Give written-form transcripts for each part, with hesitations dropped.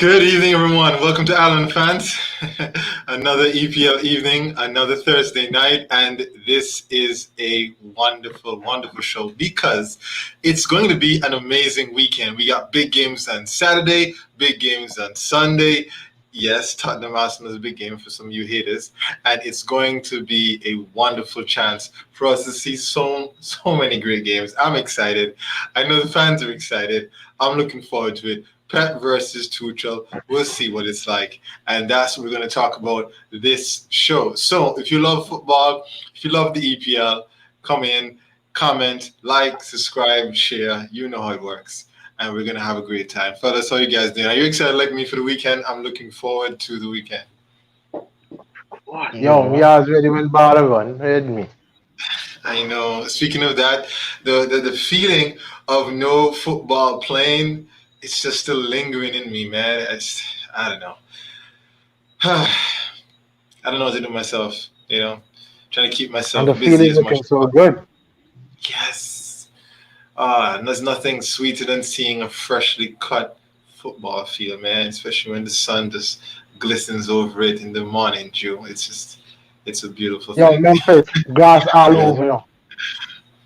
Good evening, everyone. Welcome to Allen Fans. Another EPL evening, another Thursday night, and this is a wonderful, wonderful show because it's going to be an amazing weekend. We got big games on Saturday, big games on Sunday. Yes, Tottenham Arsenal is a big game for some of you haters, and it's going to be a wonderful chance for us to see so many great games. I'm excited. I know the fans are excited. I'm looking forward to it. Pep versus Tuchel. We'll see what it's like. And that's what we're going to talk about this show. So if you love football, if you love the EPL, come in, comment, like, subscribe, share. You know how it works. And we're going to have a great time. Fellas, how you guys doing? Are you excited like me for the weekend? I'm looking forward to the weekend. Yo, me always ready when ball run. Read me. I know. Speaking of that, the feeling of no football playing, it's just still lingering in me, man. I don't know. I don't know what to do myself, trying to keep And the myself busy feeling as much looking as so possible. good. Yes. There's nothing sweeter than seeing a freshly cut football field, man, especially when the sun just glistens over it in the morning dew. It's a beautiful Yo, thing. Memphis, grass all Yes, over man. now.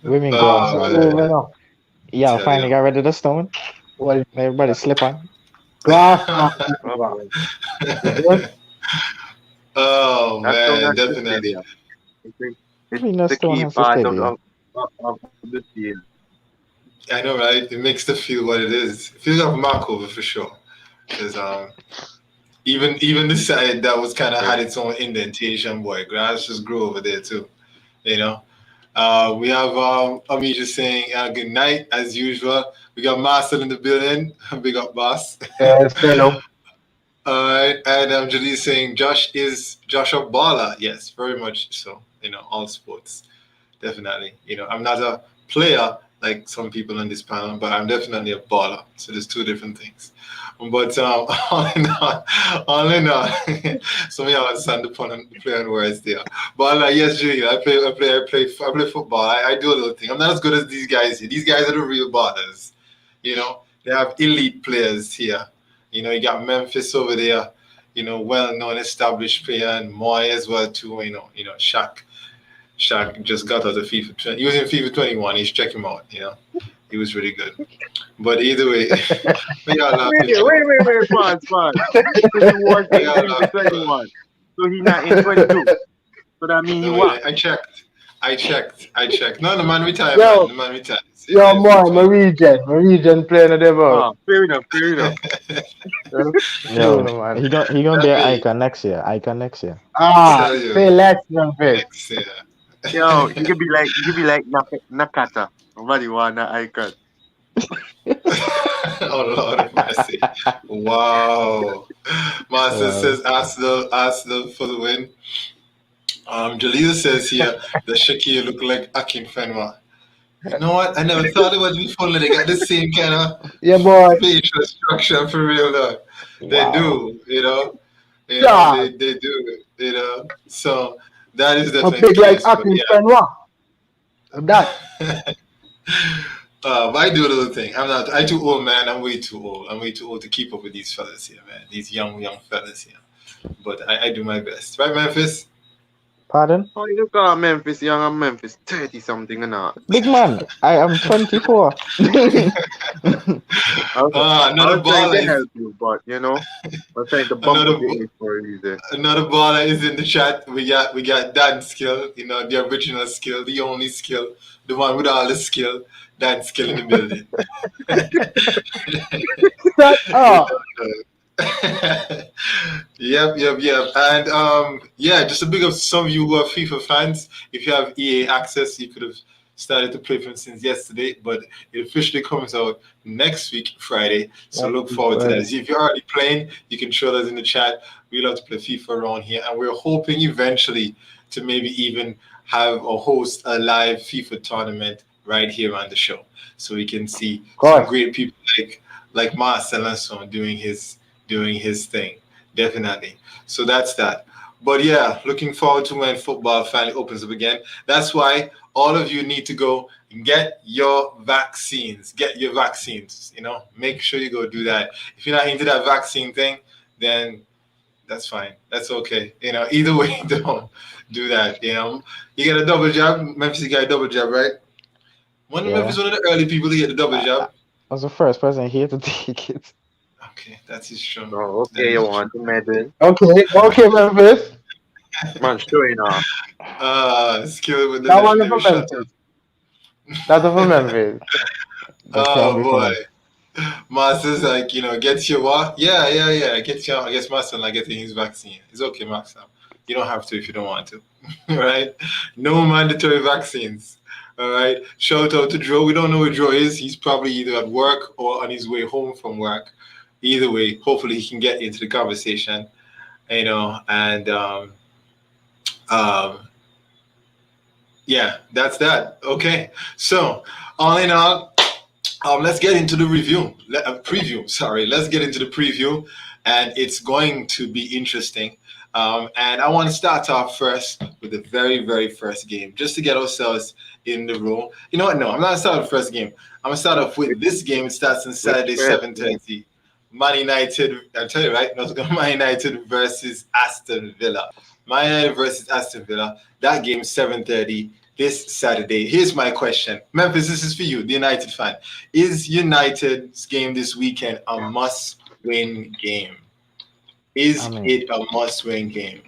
Women grass Oh, all All over over. man, now. Yeah, tell finally you. got rid of the stone. Well, Everybody slip on. grass all Oh over. boy, You good? Oh, that stone man, has to stay definitely. there. I It's mean, the the stone key has to part stay of there. of the field. I know, right? It makes the feel what it is. It feels like Markover for sure. Because even the side that was kind of Yeah. had its own indentation, boy, grass just grew over there too. You know. We have Ami just saying good night as usual. We got Marcel in the building. Big up, boss. Yes, hello. All right, and Jalees saying Josh is Joshua Bala. Yes, very much so. All sports. Definitely. I'm not a player like some people on this panel, but I'm definitely a baller. So there's two different things. But all in all, some of y'all understand the play on words there. But yes, Julie, I play football. I do a little thing. I'm not as good as these guys here. These guys are the real ballers. They have elite players here. You got Memphis over there. Well-known, established player, and Moy as well too. Shaq just got out of FIFA 20. He was in FIFA 21. He's check him out. He was really good. But either way, we got laughing for. Pause. So he was We in got FIFA laughing for. 21. So he not in 22. So that mean he No, what? I checked. No, the man retired, man. Yo, The man retired. He's yo, in FIFA more, my 20. region. My region playing the devil. Ah, fair enough, fair enough. Yeah, you Yo, know, man. he gonna be That an me, icon next year. Icon next year. Ah, tell you, say less, Memphis. next year. Yo, he could be like Nakata. Nobody want that icon. Oh Lord of mercy! Wow. Master Wow. says Arsenal for the win. Jaleel says here that Shakir look like Akin Fenwa. You know what? I never thought it was before. They got the same kind of Yeah, boy. facial structure for real, though. They Wow. do, you know. Dog. They do, you know. So that is A definitely the pig like case. But Akin Fenwa. That. yeah, but I do a little thing. I'm not. I too old, man. I'm way too old. I'm way too old to keep up with these fellas here, man. These young fellas here. But I do my best, right, Memphis? Pardon? Oh, you look at Memphis, young and Memphis, 30 something and that. Big man, I am 24. I was, I Another was trying baller to is help you, but I was trying to bump another up the age for a reason. another baller is in the chat. We got Dan Skill. The original skill, the only skill, the one with all the skill. Dan Skill in the building. Shut You up. Yep. And yeah, just a big up to some of you who are FIFA fans. If you have EA access, you could have started to play from since yesterday, but it officially comes out next week, Friday. So Next look week, forward to that. Friday. If you're already playing, you can show us in the chat. We love to play FIFA around here, and we're hoping eventually to maybe even have or host a live FIFA tournament right here on the show, so we can see Of some course. great people like Marcel and so on doing his thing. Definitely. So that's that. But yeah, looking forward to when football finally opens up again. That's why all of you need to go get your vaccines. Get your vaccines. Make sure you go do that. If you're not into that vaccine thing, then that's fine. That's okay. Either way, don't do that. You get a double jab. Memphis got a double jab, right? Memphis Yeah. one of the early people to get the double I jab. was the first person here to take it. Okay, that is true. Oh, That okay, is you true. want to meddle. Okay, Memphis. Man, showing off. Skill with the That one legendary for shot. Memphis. That's for Memphis. They can't Oh be boy. finished. Master's like, gets your what? Yeah. Gets your, I guess Master not getting his vaccine. It's okay, Master. You don't have to if you don't want to. Right? No mandatory vaccines. All right. Shout out to Joe. We don't know where Joe is. He's probably either at work or on his way home from work. Either way, hopefully he can get into the conversation. And um, yeah, that's that. Okay. So all in all, let's get into the preview. Sorry, let's get into the preview, and it's going to be interesting. And I want to start off first with the very, very first game, just to get ourselves in the room. You know what? No, I'm not gonna start with the first game. I'm gonna start off with this game. It starts on Saturday, first 7:30. Man United. I'll tell you right. Man United versus Aston Villa. Man United versus Aston Villa. That game 7:30 this Saturday. Here's my question, Memphis. This is for you, the United fan. Is United's game this weekend a must-win game? Is I mean, it a must-win game?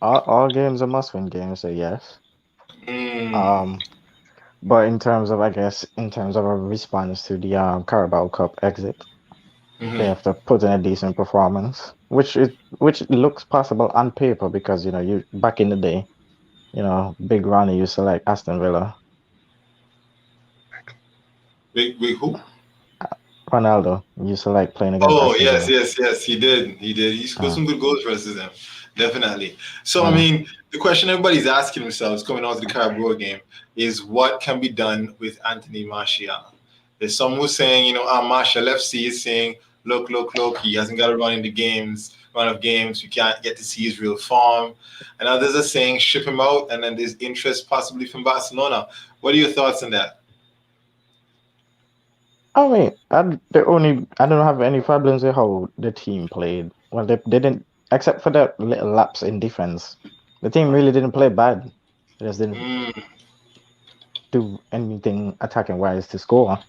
all games are must-win games, so yes. Mm, But in terms of, I guess, in terms of a response to the Carabao Cup exit, they mhm. have to put in a decent performance, which looks possible on paper because you back in the day, Big Ronnie used to like Aston Villa. Wait, who? Ronaldo used to like playing against Oh, Aston yes, Villa. yes, yes. He did. He did. He scored Uh, some good goals versus them. Definitely. So, I uh, mean, the question everybody's asking themselves coming out of the Carabao game is what can be done with Anthony Martial? There's some who's saying, Martial FC is saying, look, he hasn't got a run of games. You can't get to see his real form. And others are saying ship him out, and then there's interest possibly from Barcelona. What are your thoughts on that? I mean, I don't have any problems with how the team played. Well, they didn't, except for that little lapse in defense. The team really didn't play bad. They just didn't Mm, do anything attacking wise to score.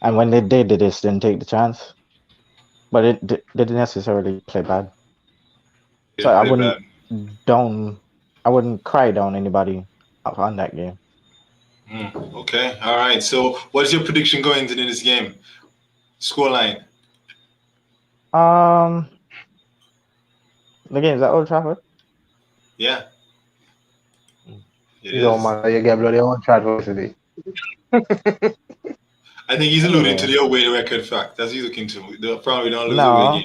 And when they did, they just didn't take the chance. But they didn't necessarily play bad. So didn't play bad. down, I wouldn't cry down anybody on that game. Okay. All right. So, what's your prediction going into this game? Scoreline. Um, the game's at Old Trafford. Yeah, it Yo, is. man, you get bloody on track today. I think he's alluding to Anyway, the away record fact. That's what he's looking to. Probably don't lose away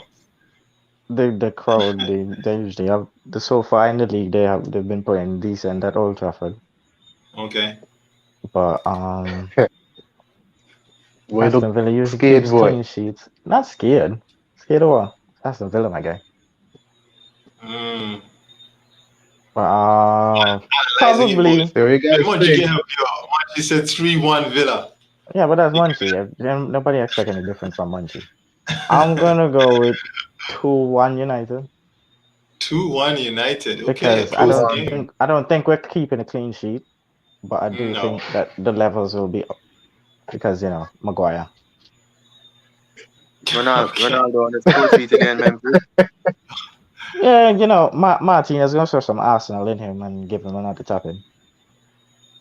no, game. the crowd they usually have so far in the league they've been playing decent at Old Trafford. Okay. But Boy, look Aston Villa usually scared, keeps boy. clean sheets. Not scared. Scared of what? Aston Villa, my guy. Mm. But Analyzing it, boys. probably There you And guys Munchie think. get help you out. Munchie said 3-1 Villa. yeah, but that's Munchie. Nobody expect any different from Munchie. I'm gonna go with 2-1 United 2-1 United. Okay, a because 2 close 1. game. I don't think we're keeping a clean sheet, but I do No. think that the levels will be up because Maguire. Okay. Ronaldo on the score sheet again, Memphis. Yeah, Martinez gonna throw some Arsenal in him and give him another tapping.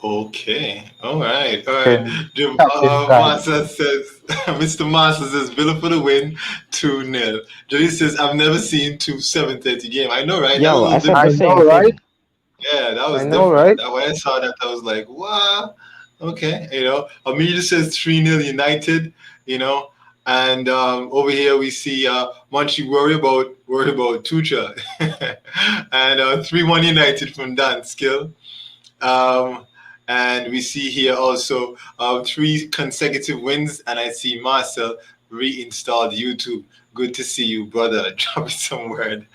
Okay. All right. Captain, Captain Guy. Master says, Mr. Master says, Villa for the win, 2-0. Johnny says, I've never seen two 7:30 game. I know, right? That was a Yo, I little said the I different. same know, right? thing. Yeah, that was I know, different. right? When I saw that, I was like, what? Okay. Amelia says 3-0 United, and over here we see Munchie worry about Tuchel. And 3-1 United from Dan Skill. And we see here also 3 consecutive wins, and I see Marcel reinstalled YouTube. Good to see you, brother. Drop some word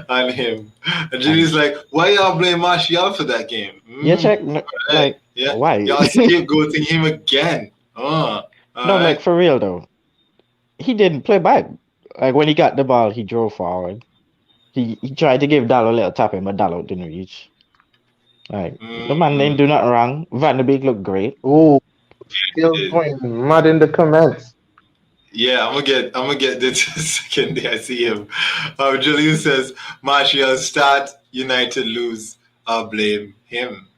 on him. And Jimmy's like, why y'all blame Martial for that game? Yeah, check. Right. Like, Yeah. why? Y'all scapegoating him again. All No, like right. for real though, he didn't play bad. Like when he got the ball, he drove forward. He tried to give Dallo a little tapping, but Dallo didn't reach. Like the man didn't do nothing wrong. Van de Beek looked great. Oh, still going mad in the comments. Yeah, I'm gonna get this second day I see him. Julius says Martial start, United lose. I'll blame him.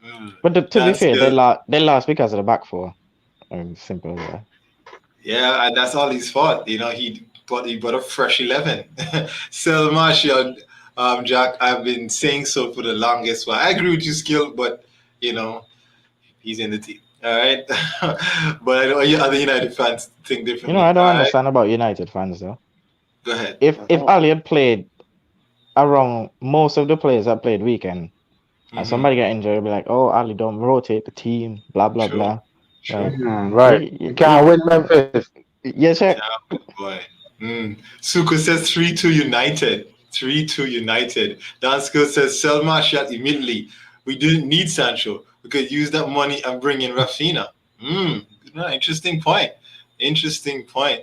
But to be That's fair, good. they lost because of the back four. Simple as that. Yeah, and that's all his fault. He brought a fresh 11. Sell Martial, Jack. I've been saying so for the longest while. I agree with you, Skill, but he's in the team. All right, but I know other United fans think differently. I don't All right, understand about United fans though. go ahead. If Ali had played around most of the players that played weekend, and somebody got injured, it'd be like, oh, Ali don't rotate the team, blah blah True. blah. True. Like, Right. You can't win Memphis. yes, sir. Yeah, boy. Suko says 3-2 United. 3-2 United. Dan Skill says sell Martial immediately. We didn't need Sancho. We could use that money and bring in Rafinha. Interesting point. Interesting point.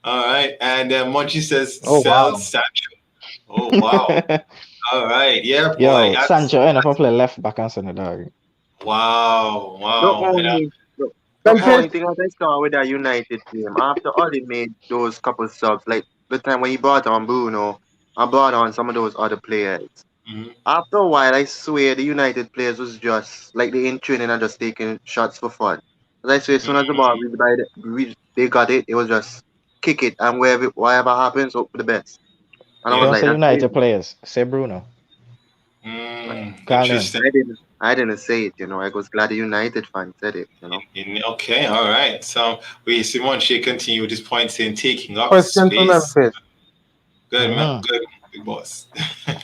All right. And then Monchi says sell Sancho. Oh, wow. All right. Yeah, boy. Yo, Sancho enough to play left back and center dog. Wow. Wow. The only thing I saw with that United team, after Oli made those couple subs, like the time when he brought on Bruno and brought on some of those other players, after a while, I swear the United players was just like they in training and just taking shots for fun. As I swear, as soon as the ball they got it, it was just kick it and whatever happens, hope for the best. And I was Don't like, say that's United crazy. players. Say Bruno. Interesting. I didn't say it, I was glad the United fan said it, Okay, all right. So we see Monchi continue with his point saying taking up Question for space. Memphis. Good, man. Good, big boss.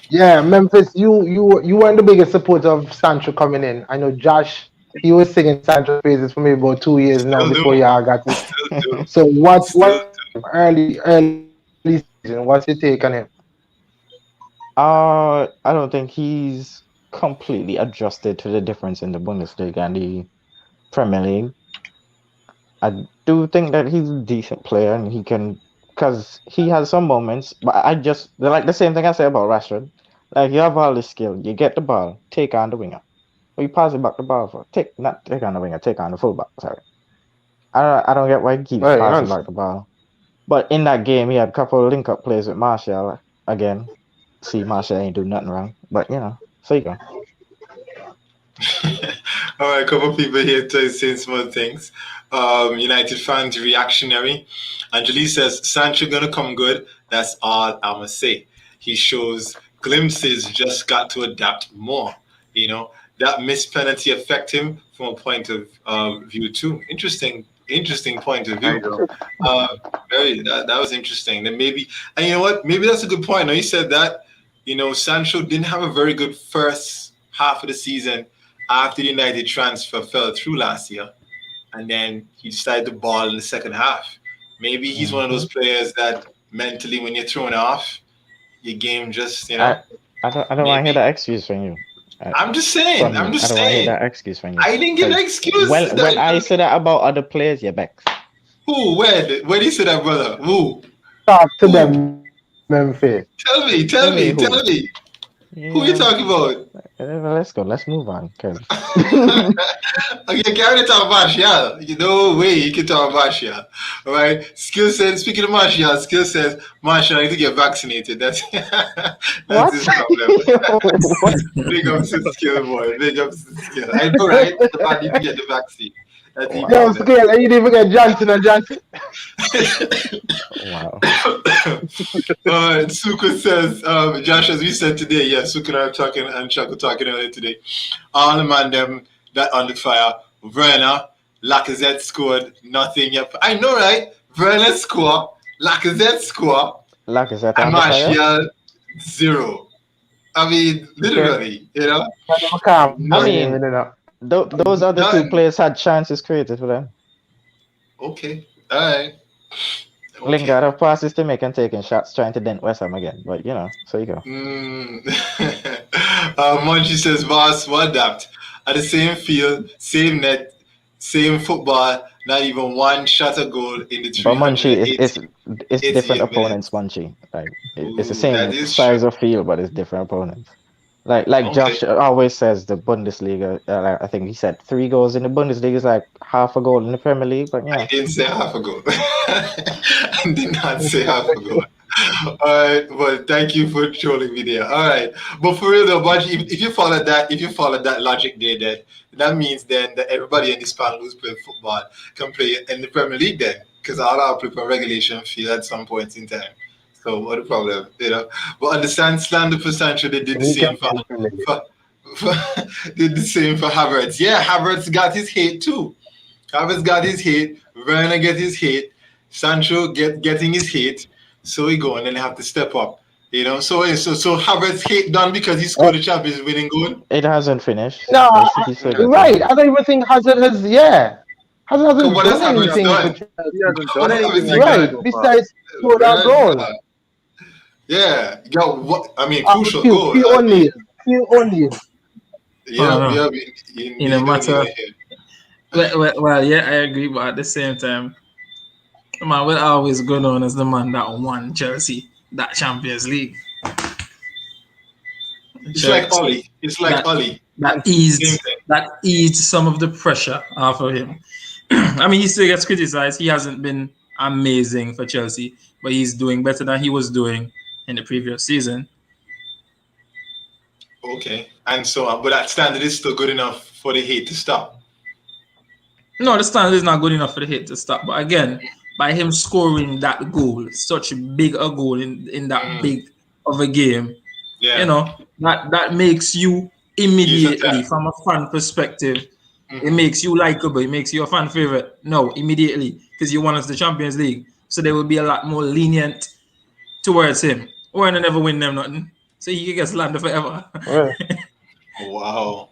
Yeah, Memphis, you weren't the biggest supporter of Sancho coming in. I know Josh, he was singing Sancho praises for me about 2 years now before y'all got it. So what early season, what's your take on him? I don't think he's completely adjusted to the difference in the Bundesliga and the Premier League. I do think that he's a decent player and he can, because he has some moments, but they're like the same thing I say about Rashford. Like, you have all this skill, you get the ball, take on the winger. Or you pass it back the ball for, not take on the winger, take on the fullback, sorry. I don't get why he keeps passing back the ball. But in that game, he had a couple of link-up plays with Martial again. See, Martial ain't do nothing wrong, but so you go. All right, a couple of people here saying some things. United fans reactionary. Angeli says Sancho gonna come good. That's all I'ma say. He shows glimpses. Just got to adapt more. That missed penalty affect him from a point of view too. Interesting point of view. That was interesting. Then maybe, and you know what? Maybe that's a good point. Now you said that. Sancho didn't have a very good first half of the season after the United transfer fell through last year, and then he decided to ball in the second half. Maybe he's one of those players that mentally, when you're thrown off, your game just, I don't want to hear that excuse from you. I'm just saying. I don't want to hear that excuse from you. I didn't get an excuse. When I say that about other players, you're back. Who? Where do you say that, brother? Who? Talk to them, Memphis. Tell me. Who are you talking about? Let's go. Let's move on. Okay, carry talk about Martial. No way you can talk about Martial. All right. Skill says, speaking of Martial, Skill says Martial need to get vaccinated. That's his problem. Big up to Skill, boy. Big up to Skill. I know, right? The man need to get the vaccine. Yo, Skill, you didn't even get Johnson and Johnson. Wow. Suko says, Josh, as we said today, Suko and I are talking, and Chuck were talking earlier today. All the man them that on the fire. Werner, Lacazette scored nothing yet. I know, right? Werner score, Lacazette score, and Martial 0. I mean, literally, I mean, those other two players had chances created for them. Okay, all right. Okay. Lingard have passes to make and taking shots trying to dent West Ham again. But so you go. Monchi says, Voss will adapt. At the same field, same net, same football, not even one shot a goal in the But Munchie, 380 it's different opponents, minutes. Munchie. Like it's the Ooh, that same is size true. of field, but it's different opponents. Like Okay. Josh always says, the Bundesliga. I think he said 3 goals in the Bundesliga is like half a goal in the Premier League. But I didn't say half a goal. I did not say half a goal. All right, but thank you for trolling me there. All right, but for real though, Bunch, if you follow that logic there, then that means then that everybody in this panel who's playing football can play in the Premier League then, because all our people regulation feel at some point in time. So what a problem, But understand, slander for Sancho, they did the He can same play in the Premier League. for did the same for Havertz. Yeah, Havertz got his hate too. Havertz got his hate. Werner get his hate. Sancho getting his hate. So he go and then they have to step up. So Havertz hate done because he scored the Champions winning goal. it hasn't finished. No, He's still you're got right. I don't even think Hazard has. Yeah, Hazard hasn't What has done Havertz anything for done? Chelsea. He hasn't done What has anything Havertz like that Right. so far. Besides score that goal. Yeah, you got what? I mean, crucial goal. Few only. Yeah, In a matter. Well, yeah, I agree, but at the same time, man will always go down as the man that won Chelsea that Champions League. It's like Ollie. It's like Ollie. That eased some of the pressure off of him. I mean, he still gets criticized. He hasn't been amazing for Chelsea, but he's doing better than he was doing in the previous season. Okay, and so, but that standard is still good enough for the hate to stop. No, the standard is not good enough for the hate to stop. But again, by him scoring that goal, such a big a goal in that big of a game, that makes you immediately, from a fan perspective, it makes you likable. It makes you a fan favorite. No, immediately, because you won us the Champions League. So they will be a lot more lenient towards him. Werner never win them nothing. So he gets slandered forever. Wow.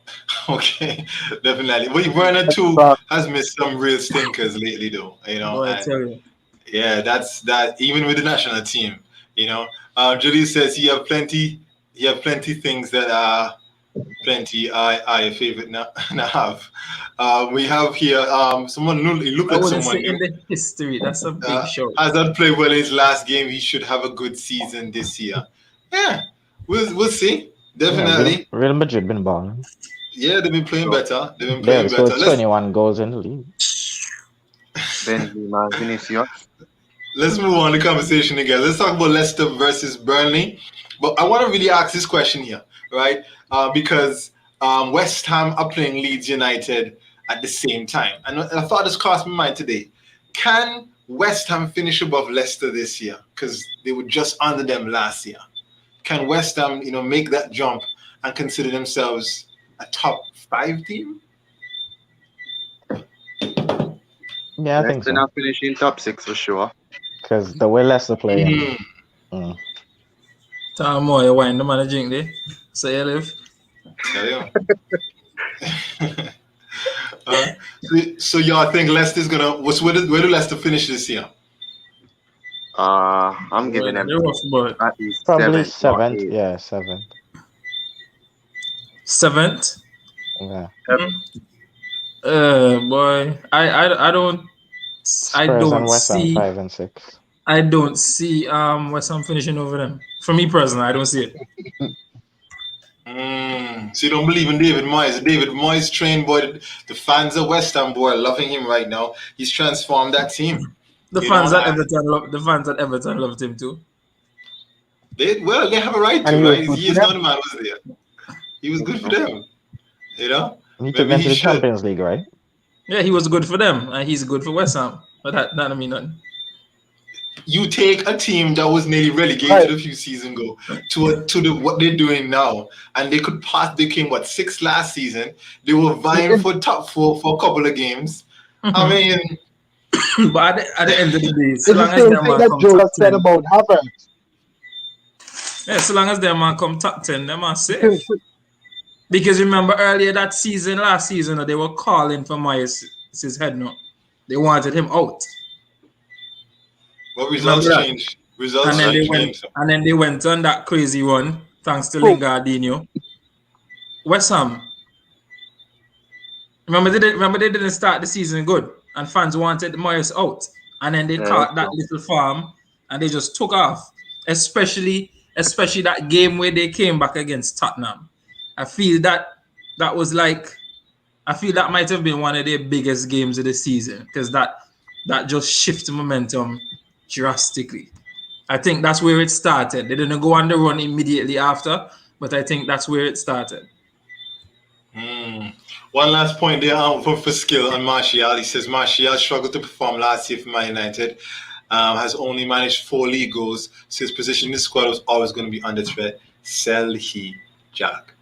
Okay. Definitely. But Werner too has missed some real stinkers lately, though. I tell you. Yeah, that's that. Even with the national team, Julie says he have plenty. He have plenty things that are plenty. I favorite now have. We have here someone new. Look at someone in the history. That's a big show. Hazard played well in his last game. He should have a good season this year. Yeah, we'll see. Definitely. Real Madrid been balling. Yeah, they've been playing better. They've been playing better. 21 goals in the league. Benzema, Vinicius. Let's move on the conversation again. Let's talk about Leicester versus Burnley. But I want to really ask this question here, right? Because West Ham are playing Leeds United at the same time. And I thought this crossed my mind today. Can West Ham finish above Leicester this year? Because they were just under them last year. Can West Ham, make that jump and consider themselves a top 5 team? Yeah, I think so. They're not finishing top 6 for sure. Because the way Leicester play. Tom Moore, you wine the man drink there. So you live. So y'all think Leicester's gonna? Where do Leicester finish this year? I'm giving them at least probably 7th. Yeah, 7th. 7th. Yeah. Boy, I don't. Spurs I don't and West Ham see 5 and 6. I don't see West Ham finishing over them. For me personally, I don't see it. So you don't believe in David Moyes? David Moyes trained boy. The fans of West Ham boy are loving him right now. He's transformed that team. The fans at Everton loved him too. They have a right to. Right? He is not the man was there. He was good for them. He took them to the Champions League, right? Yeah, he was good for them, and he's good for West Ham. But that don't mean nothing. You take a team that was nearly relegated a few seasons ago to what they're doing now, and they could pass. They came 6th last season. They were vying for top 4 for a couple of games. I mean, but at the end of the day, it's the same thing that Joe said about Havertz. Yeah, so long as their man come top 10, them are safe. Because remember earlier that season, last season, they were calling for Moyes' head. No, they wanted him out. What results changed? Results changed. And then they went on that crazy run thanks to Lingardinho. West Ham. Remember they didn't start the season good, and fans wanted Moyes out, and then they caught that little farm, and they just took off. Especially that game where they came back against Tottenham. I feel that might have been one of their biggest games of the season, because that just shifted momentum drastically. I think that's where it started. They didn't go on the run immediately after, but I think that's where it started. One last point there for skill on Martial. He says Martial struggled to perform last year for Man United. Has only managed 4 league goals, so his position in the squad was always going to be under threat. Sell he, Jack.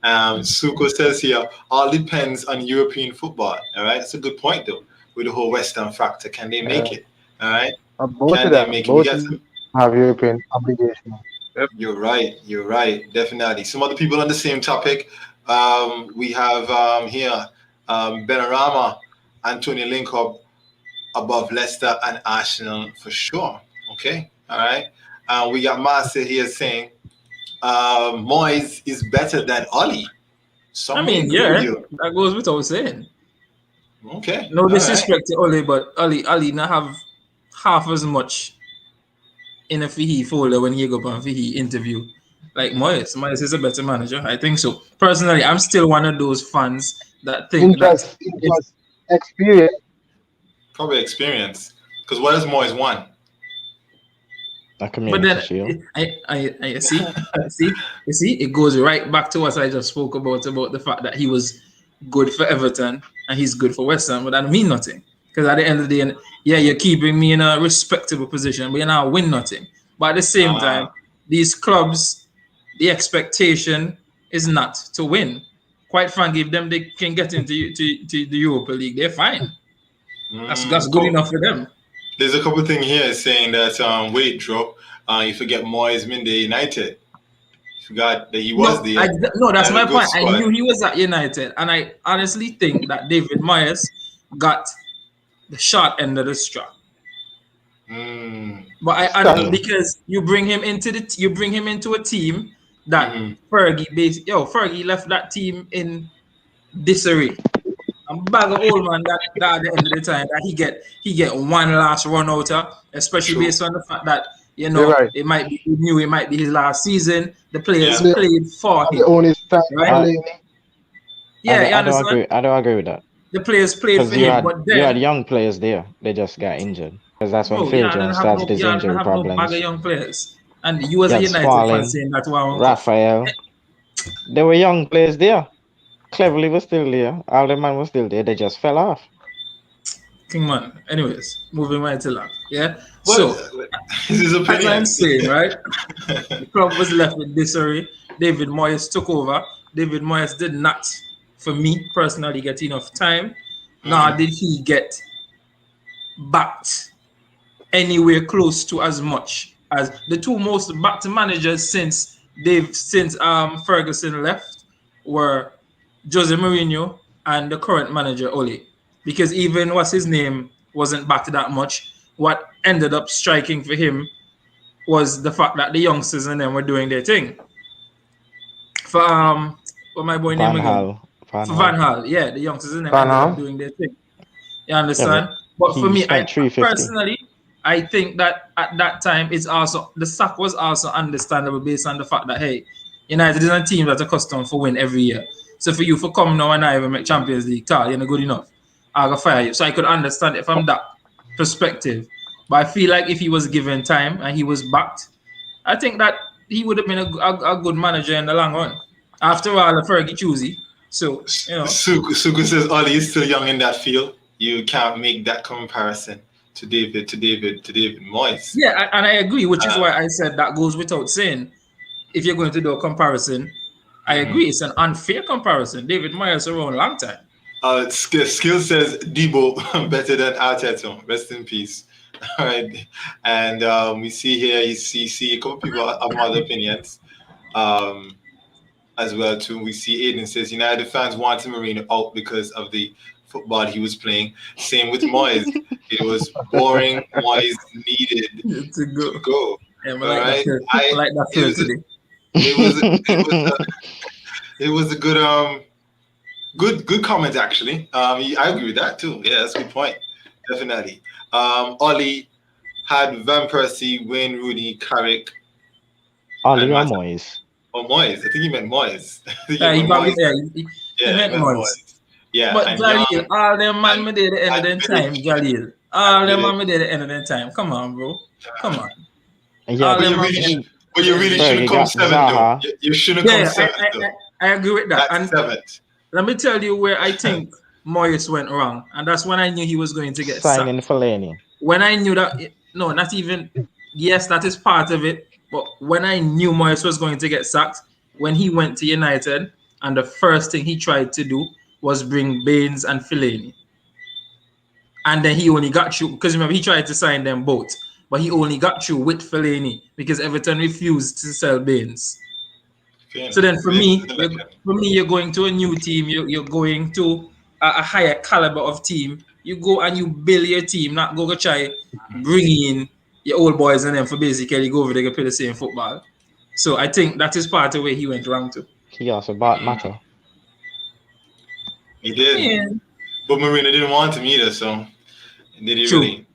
Suko says here, all depends on European football. All right, that's a good point though. With the whole West Ham factor, can they make it? All right, can they make it? Have European obligation. Yep. You're right. Definitely. Some other people on the same topic. We have here Benrahma, Antonio Linkup above Leicester and Arsenal for sure. Okay, all right. We got Marcel here saying Moyes is better than Oli. That goes without saying. Okay. No disrespect to Oli, but Oli not have half as much in a Fihi folder when you go up on Fihi interview like Moyes. Moyes is a better manager. I think so. Personally, I'm still one of those fans that think that experience. Probably experience. Because what has Moyes won? But then I see, it goes right back to what I just spoke about the fact that he was good for Everton and he's good for West Ham, but that mean nothing. Because at the end of the day, you're keeping me in a respectable position, but you're not win nothing. But at the same time, these clubs, the expectation is not to win. Quite frankly, if they can get into the Europa League, they're fine. That's good enough for them. There's a couple of things here saying that weight drop. You forget Moyes Minde United. You forgot that he was there. That's my point. Squad. I knew he was at United, and I honestly think that David Moyes got the short end of the straw. But I don't, because you bring him into a team that Fergie left that team in disarray. A bag of old man that at the end of the time that he get one last run out, especially based on the fact that it might be new, it might be his last season. The players played for him. Right? I don't agree with that. The players played for him, but then you had young players there. They just got injured because that's when Phil Jones started his injury problems. No bag of young players, and you as a United fan saying that's why. Raphael, there were young players there. Cleverly was still there. Alderman was still there. They just fell off. Kingman. Anyways, moving right to that. Yeah. Well, so as I'm saying, right? The club was left with disarray. David Moyes took over. David Moyes did not, for me personally, get enough time. Nor did he get backed anywhere close to as much as the two most backed managers since Ferguson left were Jose Mourinho and the current manager Ole, because even what's his name wasn't backed that much. What ended up striking for him was the fact that the youngsters and them were doing their thing. For what my boy name again? For Van Gaal, yeah, the youngsters and them were doing their thing. You understand? Yeah, but for me, personally, I think that at that time the sack was also understandable based on the fact that United is a team that's accustomed for win every year. So for you for come now and I ever make Champions League, you're not good enough. I'll go fire you. So I could understand it from that perspective. But I feel like if he was given time and he was backed, I think that he would have been a good manager in the long run. After all, Fergie choosy. So, Suku says Oli is still young in that field. You can't make that comparison to David Moyes. Yeah, and I agree, which is why I said that goes without saying. If you're going to do a comparison, I agree. It's an unfair comparison. David Moyes around a long time. Skill says Debo better than Arteta. Rest in peace. All right. And we see here, you see a couple people have other opinions as well too. We see Aiden says United fans wanted Mourinho out because of the football he was playing. Same with Moyes. It was boring. Moyes needed To go. Go. Yeah, I All like right. that. I like that feel today. It was a good comment actually. I agree with that too. Yeah, that's a good point. Definitely. Ollie had Van Persie, Wayne Rooney, Carrick, Ollie or Moyes? Oh, Moyes. I think he meant Moyes. He meant Moyes. Yeah, but and Jalil, all them man me did at the end of the time, Jalil. All them man me did at the end of the time. Come on, bro. Come on. Yeah, but you really shouldn't come seventh, though. You shouldn't come seventh, though. I agree with that. That's seventh. Let me tell you where I think Moyes went wrong, and that's when I knew he was going to get signing sacked. Fellaini. When I knew that, no, not even. Yes, that is part of it. But when I knew Moyes was going to get sacked, when he went to United, and the first thing he tried to do was bring Baines and Fellaini. And then he only got through, because remember, he tried to sign them both, but he only got through with Fellaini because Everton refused to sell Baines. So then for me, you're going to a new team, you're going to a higher caliber of team. You go and you build your team, not go try bring in your old boys and them for basically go over there and play the same football. So I think that is part of where he went wrong too. He also bought Mata. He did. Yeah. But Marina didn't want him either, so did he really?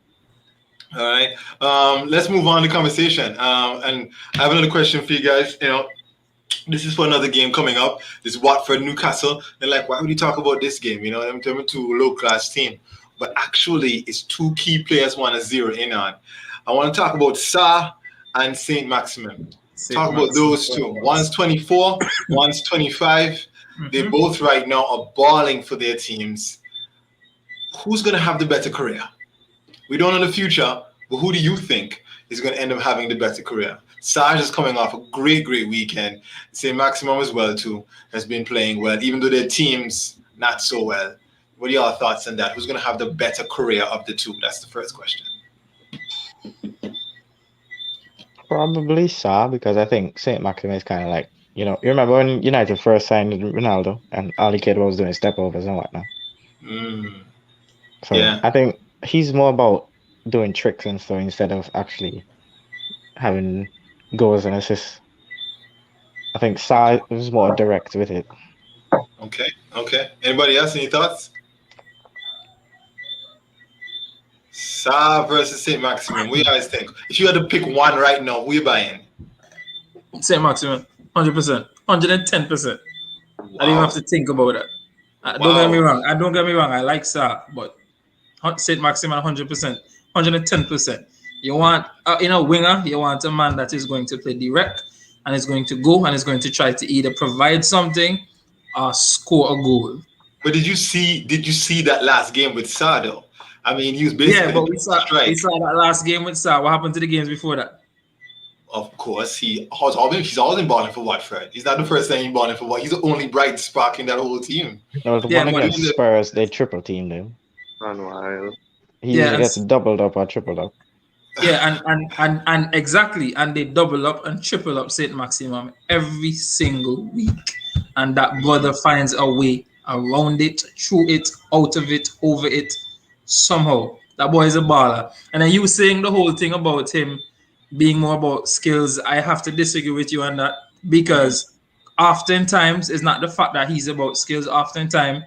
All right. Let's move on to conversation. And I have another question for you guys. This is for another game coming up. This is Watford, Newcastle. They're like, why would you talk about this game? Them two low-class team. But actually, it's two key players want to zero in on. I want to talk about Sarr and Saint Maximin. Talk about those two. One's 24, one's 25. Mm-hmm. They both right now are balling for their teams. Who's going to have the better career? We don't know the future, but who do you think is going to end up having the better career? Sarge is coming off a great weekend. Saint Maximin as well too has been playing well, even though their teams not so well. What are your thoughts on that? Who's going to have the better career of the two? That's the first question. Probably Sarr, because I think Saint Maximin is kind of like, you remember when United first signed Ronaldo and all the kid was doing step overs and whatnot. So yeah. I think he's more about doing tricks and stuff instead of actually having goals and assists. I think Sarr is more direct with it. Okay. Anybody else? Any thoughts? Sarr versus Saint Maximin. What do you guys think? If you had to pick one right now, who are you buying? Saint Maximin, 100%, 110%. Wow. I didn't even have to think about that. Don't get me wrong. I like Sarr, but Saint Maximin, 100%, 110%. You want in a winger, you want a man that is going to play direct and is going to go and is going to try to either provide something or score a goal. But did you see that last game with Sarr though? I mean, he was basically but we saw that last game with Sarr. What happened to the games before that? Of course, he's always been balling for Watford. He's not the first time he's balling for Watford. He's the only bright spark in that whole team. No, the one against Spurs, they triple teamed him. He gets doubled up or tripled up. Yeah, and exactly, and they double up and triple up Saint Maximin every single week, and that brother finds a way around it, through it, out of it, over it, somehow. That boy is a baller. And then you saying the whole thing about him being more about skills, I have to disagree with you on that, because oftentimes it's not the fact that he's about skills. Oftentimes,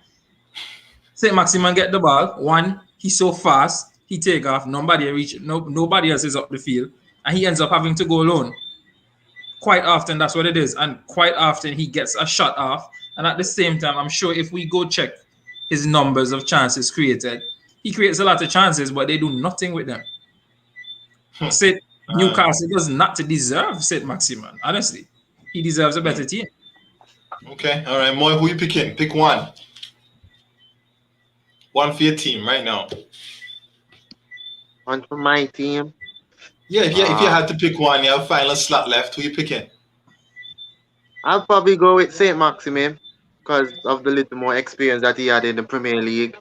Saint Maximin get the ball. One, he's so fast. He take off. Nobody else is up the field, and he ends up having to go alone. Quite often, that's what it is, and quite often he gets a shot off. And at the same time, I'm sure if we go check his numbers of chances created, he creates a lot of chances, but they do nothing with them. Newcastle does not deserve Saint Maximin. Honestly, he deserves a better team. Okay, all right, Moy, who you picking? Pick one. One for your team right now. One for my team. Yeah, if you had to pick one, you have a final slot left. Who you picking? I'll probably go with Saint Maximin because of the little more experience that he had in the Premier League.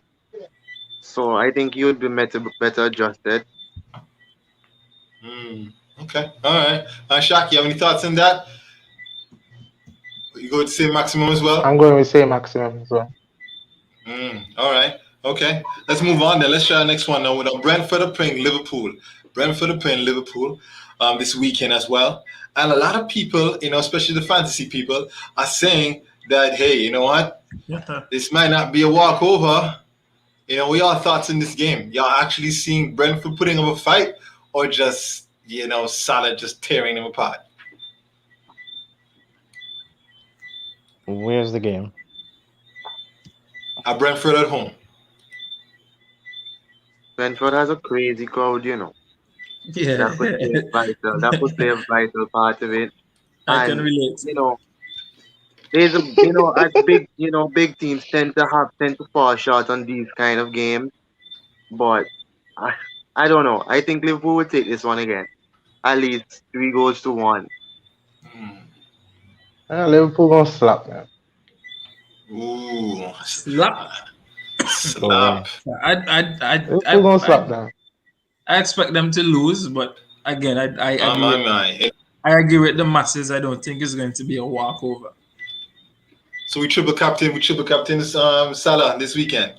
So I think he would be better adjusted. Okay, all right. Shaq, you have any thoughts on that? You go with Saint Maximin as well? I'm going with Saint Maximin as well. All right. Okay, let's move on then. Let's try our next one now. With Brentford are playing Liverpool. Brentford are playing Liverpool this weekend as well. And a lot of people, especially the fantasy people, are saying that, hey, you know what? This might not be a walkover. What y'all thoughts in this game? Y'all actually seeing Brentford putting up a fight, or just Salah just tearing them apart? Where's the game? At Brentford at home. Brentford has a crazy crowd, Yeah. That could play vital. That could play a vital part of it. I can And relate. there's a as big teams tend to fall short on these kind of games. But I, I don't know. I think Liverpool will take this one again. At least 3 goals to 1. Liverpool gonna slap, man. Ooh, Slap. slap. Liverpool gonna slap them. I expect them to lose, but again, I agree. I agree with the masses. I don't think it's going to be a walkover. So we triple captain Salah this weekend.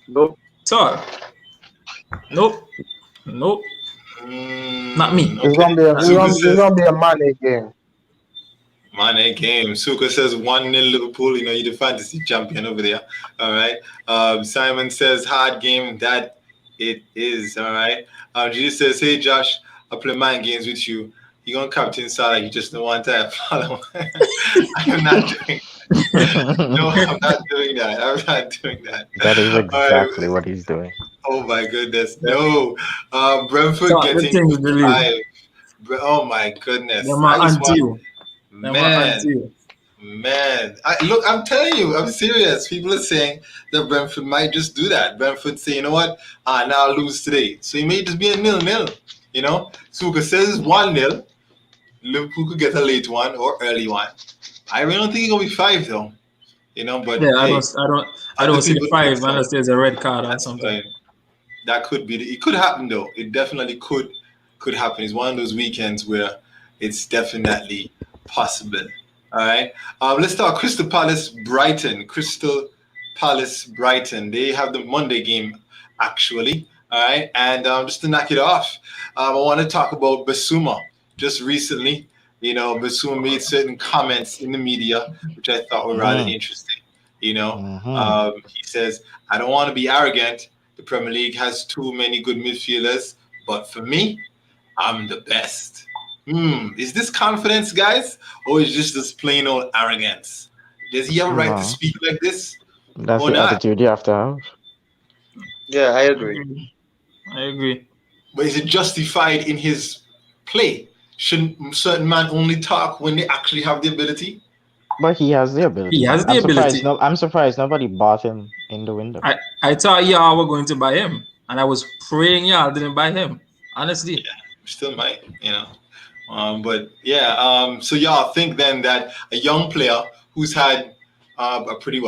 Nope. So, nope. Not me. Okay. It's gonna be a money game. Money game. Suka says 1-0 Liverpool. You're the fantasy champion over there. All right. Simon says hard game. That it is. All right. G says, hey Josh, I play mind games with you. You're gonna captain Salah. You just don't want to follow. I'm not doing. No, I'm not doing that. I'm not doing that. That is exactly what he's doing. Oh my goodness. No. Brentford getting 5. Oh my goodness. Man. Look, I'm telling you, I'm serious. People are saying that Brentford might just do that. Brentford say, you know what? Now I'll lose today. So it may just be a 0-0. Suka says it's 1-0. Liverpool could get a late one or early one. I really don't think it's gonna be 5 though. But yeah, hey, I don't see the 5 unless there's a red card or something. Fine. That could be. It could happen though. It definitely could happen. It's one of those weekends where it's definitely possible. All right. Let's start Crystal Palace Brighton. They have the Monday game actually. All right. And just to knock it off, I want to talk about Basuma. Just recently, Basuma made certain comments in the media, which I thought were rather interesting. He says, I don't want to be arrogant. The Premier League has too many good midfielders, but for me, I'm the best. Is this confidence, guys, or is this plain old arrogance? Does he have a right to speak like this? That's the attitude you have to have. Yeah, I agree. But is it justified in his play? Shouldn't certain men only talk when they actually have the ability? But he has the ability. I'm surprised nobody bought him in the window. I thought y'all were going to buy him, and I was praying y'all didn't buy him. Honestly, yeah, still might, but yeah. So y'all think then that a young player who's had a pretty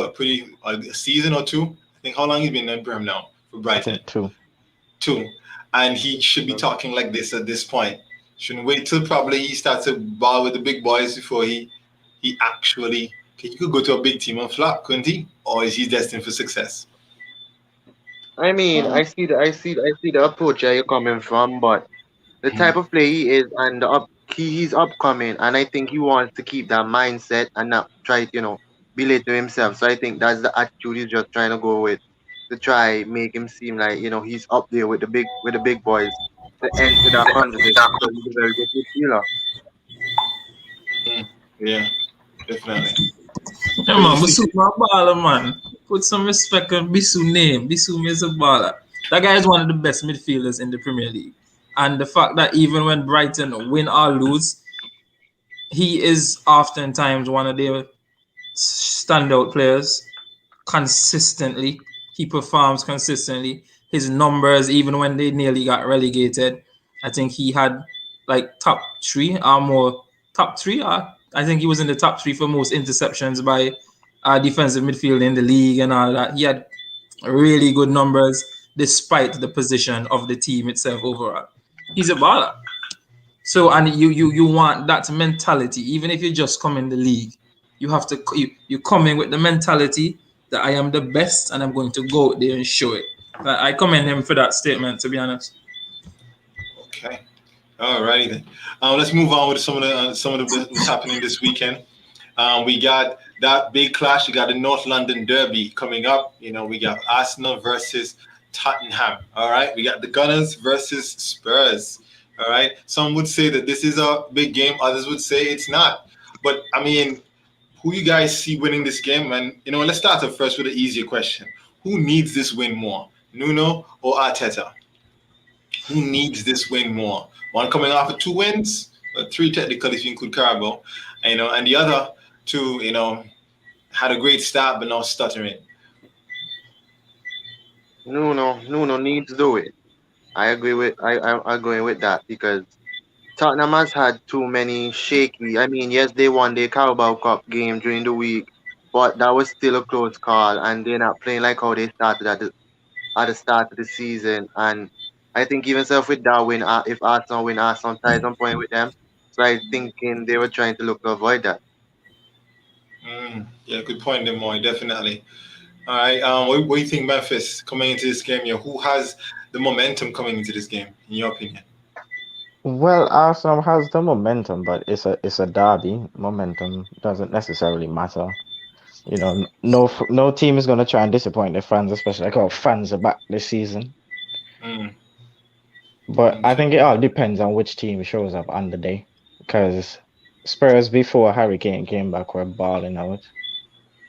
a season or two? I think how long he's been in Birmingham now for Brighton? Two, and he should be talking like this at this point. Shouldn't wait till probably he starts to ball with the big boys before he actually. He could go to a big team and flop, couldn't he? Or is he destined for success? I mean, I see the approach where you're coming from, but the type of play he is and he's upcoming, and I think he wants to keep that mindset and not try to be late to himself. So I think that's the attitude he's just trying to go with, to try make him seem like he's up there with the big boys to enter that conversation. So he's a very good midfielder. Yeah, definitely. Yeah, man, Bisu my baller, man. Put some respect on Bisu name. Bisu is a baller. That guy is one of the best midfielders in the Premier League. And the fact that even when Brighton win or lose, he is oftentimes one of their standout players consistently. He performs consistently. His numbers, even when they nearly got relegated, I think he had like top 3 or more. Top 3? I think he was in the top 3 for most interceptions by defensive midfield in the league and all that. He had really good numbers despite the position of the team itself overall. He's a baller. So, and you want that mentality, even if you just come in the league, you have to you come in with the mentality that I am the best and I'm going to go out there and show it. I commend him for that statement, to be honest. Okay. All righty then. Let's move on with some of the what's happening this weekend. We got that big clash. We got the North London Derby coming up. We got Arsenal versus Tottenham. All right. We got the Gunners versus Spurs. All right. Some would say that this is a big game. Others would say it's not. But I mean, who you guys see winning this game? And let's start off first with an easier question. Who needs this win more, Nuno or Arteta? Who needs this win more? One coming off of 2 wins, or 3 technically if you include Carabao, and the other 2, had a great start but now stuttering. Nuno needs to do it. I agree with I agree with that because Tottenham has had too many shaky. I mean, yes, they won their Carabao Cup game during the week, but that was still a close call, and they're not playing like how they started at the start of the season. And I think even so, with that win, if Arsenal win, Arsenal ties on point with them. So I thinking they were trying to look to avoid that. Yeah, good point, Demoy, definitely. All right, what do you think, Memphis, coming into this game here? Who has the momentum coming into this game, in your opinion? Well, Arsenal has the momentum, but it's a derby. Momentum doesn't necessarily matter. No team is going to try and disappoint their fans, especially like our fans are back this season. But I think it all depends on which team shows up on the day, because Spurs before Harry Kane came back were balling out.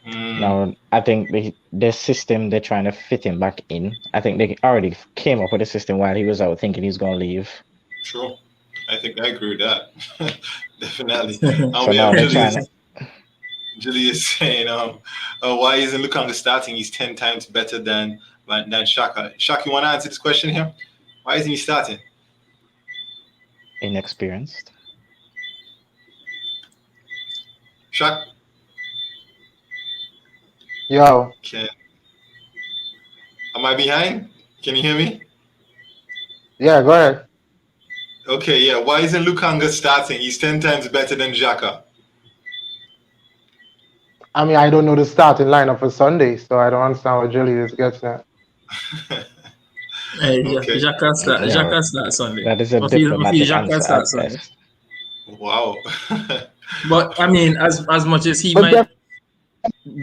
Now I think the system they're trying to fit him back in. I think they already came up with a system while he was out, thinking he's going to leave. True. I think I agree with that. Definitely. So now they're trying. Julius saying, why isn't Lukanga starting? He's 10 times better than Xhaka. Shaq, you want to answer this question here? Why isn't he starting? Inexperienced. Shaq? Yo. Am I behind? Can you hear me? Yeah, go ahead. Okay, yeah. Why isn't Lukanga starting? He's 10 times better than Xhaka. I mean, I don't know the starting lineup for Sunday, so I don't understand what Julius gets at. Okay. Xhaka start Sunday. That is a diplomatic answer at Sunday. best. Wow. But I mean, as much as he might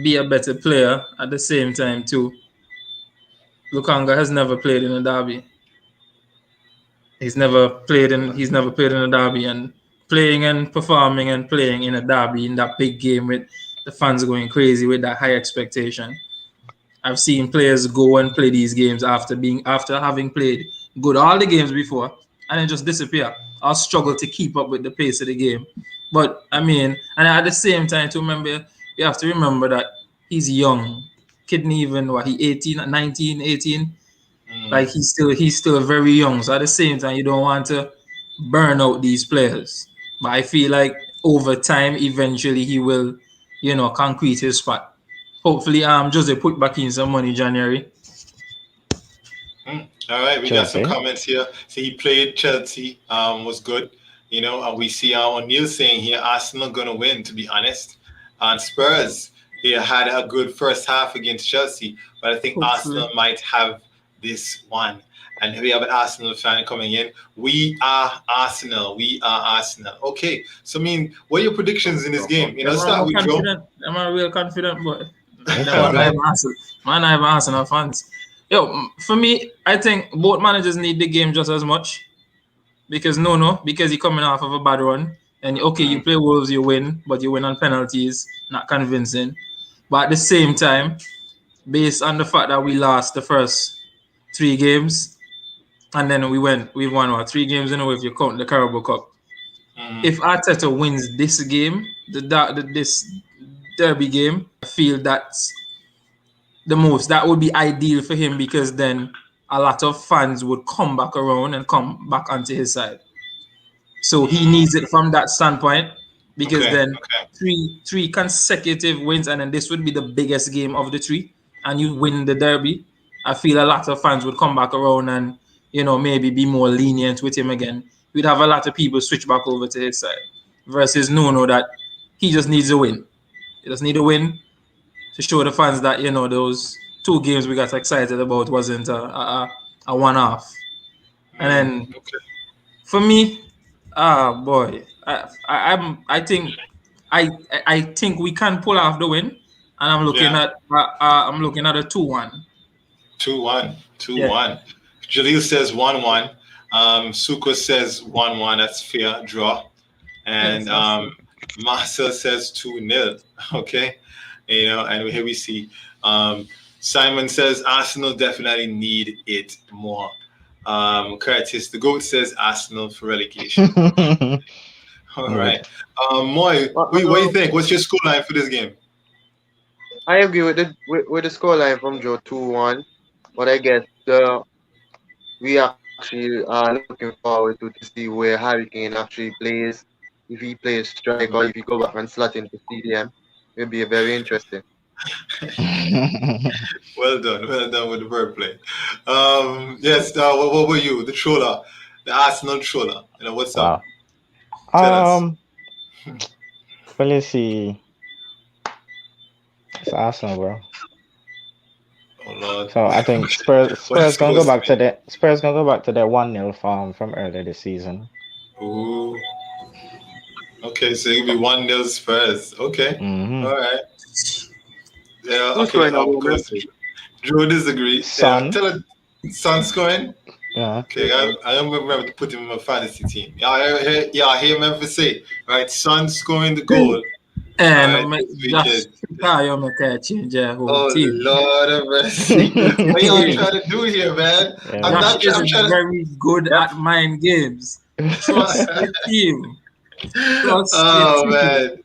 be a better player, at the same time too, Lukanga has never played in a derby. He's never played in a derby, and playing and performing and playing in a derby in that big game with the fans going crazy with that high expectation. I've seen players go and play these games after having played good all the games before and then just disappear or struggle to keep up with the pace of the game. But I mean, and at the same time, you have to remember that he's young. Kidney even he 18, 19, 18. Like he's still very young. So at the same time, you don't want to burn out these players. But I feel like over time, eventually he will, concrete his spot. Hopefully, Jose put back in some money January. All right, we got some comments here. So he played Chelsea, was good. We see O'Neill saying here, Arsenal gonna win, to be honest. And Spurs here had a good first half against Chelsea, but I think Arsenal might have this one. And we have an Arsenal fan coming in. We are Arsenal. Okay, so I mean, what are your predictions in this game? Start with Joe. Am I real confident, boy? Man, I'm Arsenal fans. Yo, for me, I think both managers need the game just as much. Because you're coming off of a bad run. And you play Wolves, you win, but you win on penalties, not convincing. But at the same time, based on the fact that we lost the first 3 games, and then we won 3 games in a row if you count the Carabao Cup. If Arteta wins this game, this derby game, I feel that's that would be ideal for him, because then a lot of fans would come back around and come back onto his side. So he needs it from that standpoint, because then 3 consecutive wins, and then this would be the biggest game of the 3, and you win the derby. I feel a lot of fans would come back around and, maybe be more lenient with him again. We'd have a lot of people switch back over to his side, versus Nuno that he just needs a win. He just need a win to show the fans that, those 2 games we got excited about wasn't a one-off. And then For me, boy, I think we can pull off the win, and I'm looking at a 2-1. 2-1. 2-1. Yeah. Jalil says 1-1. Suko says 1-1. That's fair draw. And Marcel says 2-0. Okay. And here we see Simon says Arsenal definitely need it more. Curtis the Goat says Arsenal for relegation. All right. Moy, what do you think? What's your scoreline for this game? I agree with the scoreline from Joe 2-1, but I guess we actually are looking forward to see where Harry Kane actually plays. If he plays strike or if he go back and slot into CDM, it'll be very interesting. Well done with the wordplay. Yes. What were you? The troller, the Arsenal troller. What's up? Tell us. Well, let's see. It's Arsenal, bro. Oh Lord. So I think Spurs gonna go back to that 1-0 form from earlier this season. Ooh. Okay, so it'll be 1-0 Spurs. Okay. Mm-hmm. All right. Yeah. Okay. Joe disagree. Son. Tell her Son scoring. Yeah. Okay. I remember to put him in my fantasy team. I hear Memphis say right. Son scoring the goal. And you make a change your whole team. Lord of mercy. What y'all trying to do here, man? Yeah. I'm trying to... very good at mind games. Trust the team. Man.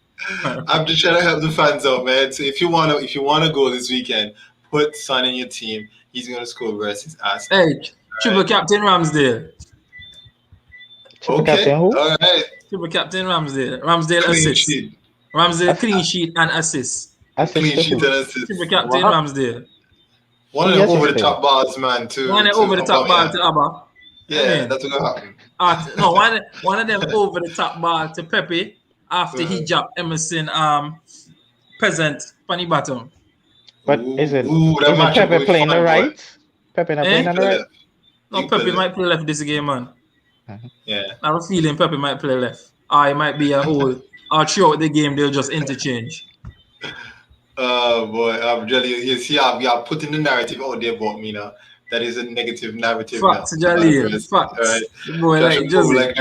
I'm just trying to help the fans out, man. So if you wanna go this weekend, put Son in your team. He's gonna score versus Arsenal. Hey, triple captain Ramsdale. Okay. All right. Triple captain Ramsdale. Ramsdale assist. Ramsdale clean sheet and assist. Clean sheet and assist. Triple captain Ramsdale. One of them over the top balls, man. One over the top ball to Abba. Yeah, that's what gonna happen. No, one of them over the top ball to Pepe after he dropped Emerson Peasant funny bottom. But is it Pepe playing the right? Pepe not playing on the right? No, Pepe might play left this game, man. Yeah. I have a feeling Pepe might play left. Or it might be a whole throughout the game they'll just interchange. Oh boy, Jelly, you see I'm putting the narrative out there about me now. That is a negative narrative. Facts, Jelly. Facts. Right. Boy, like Jose.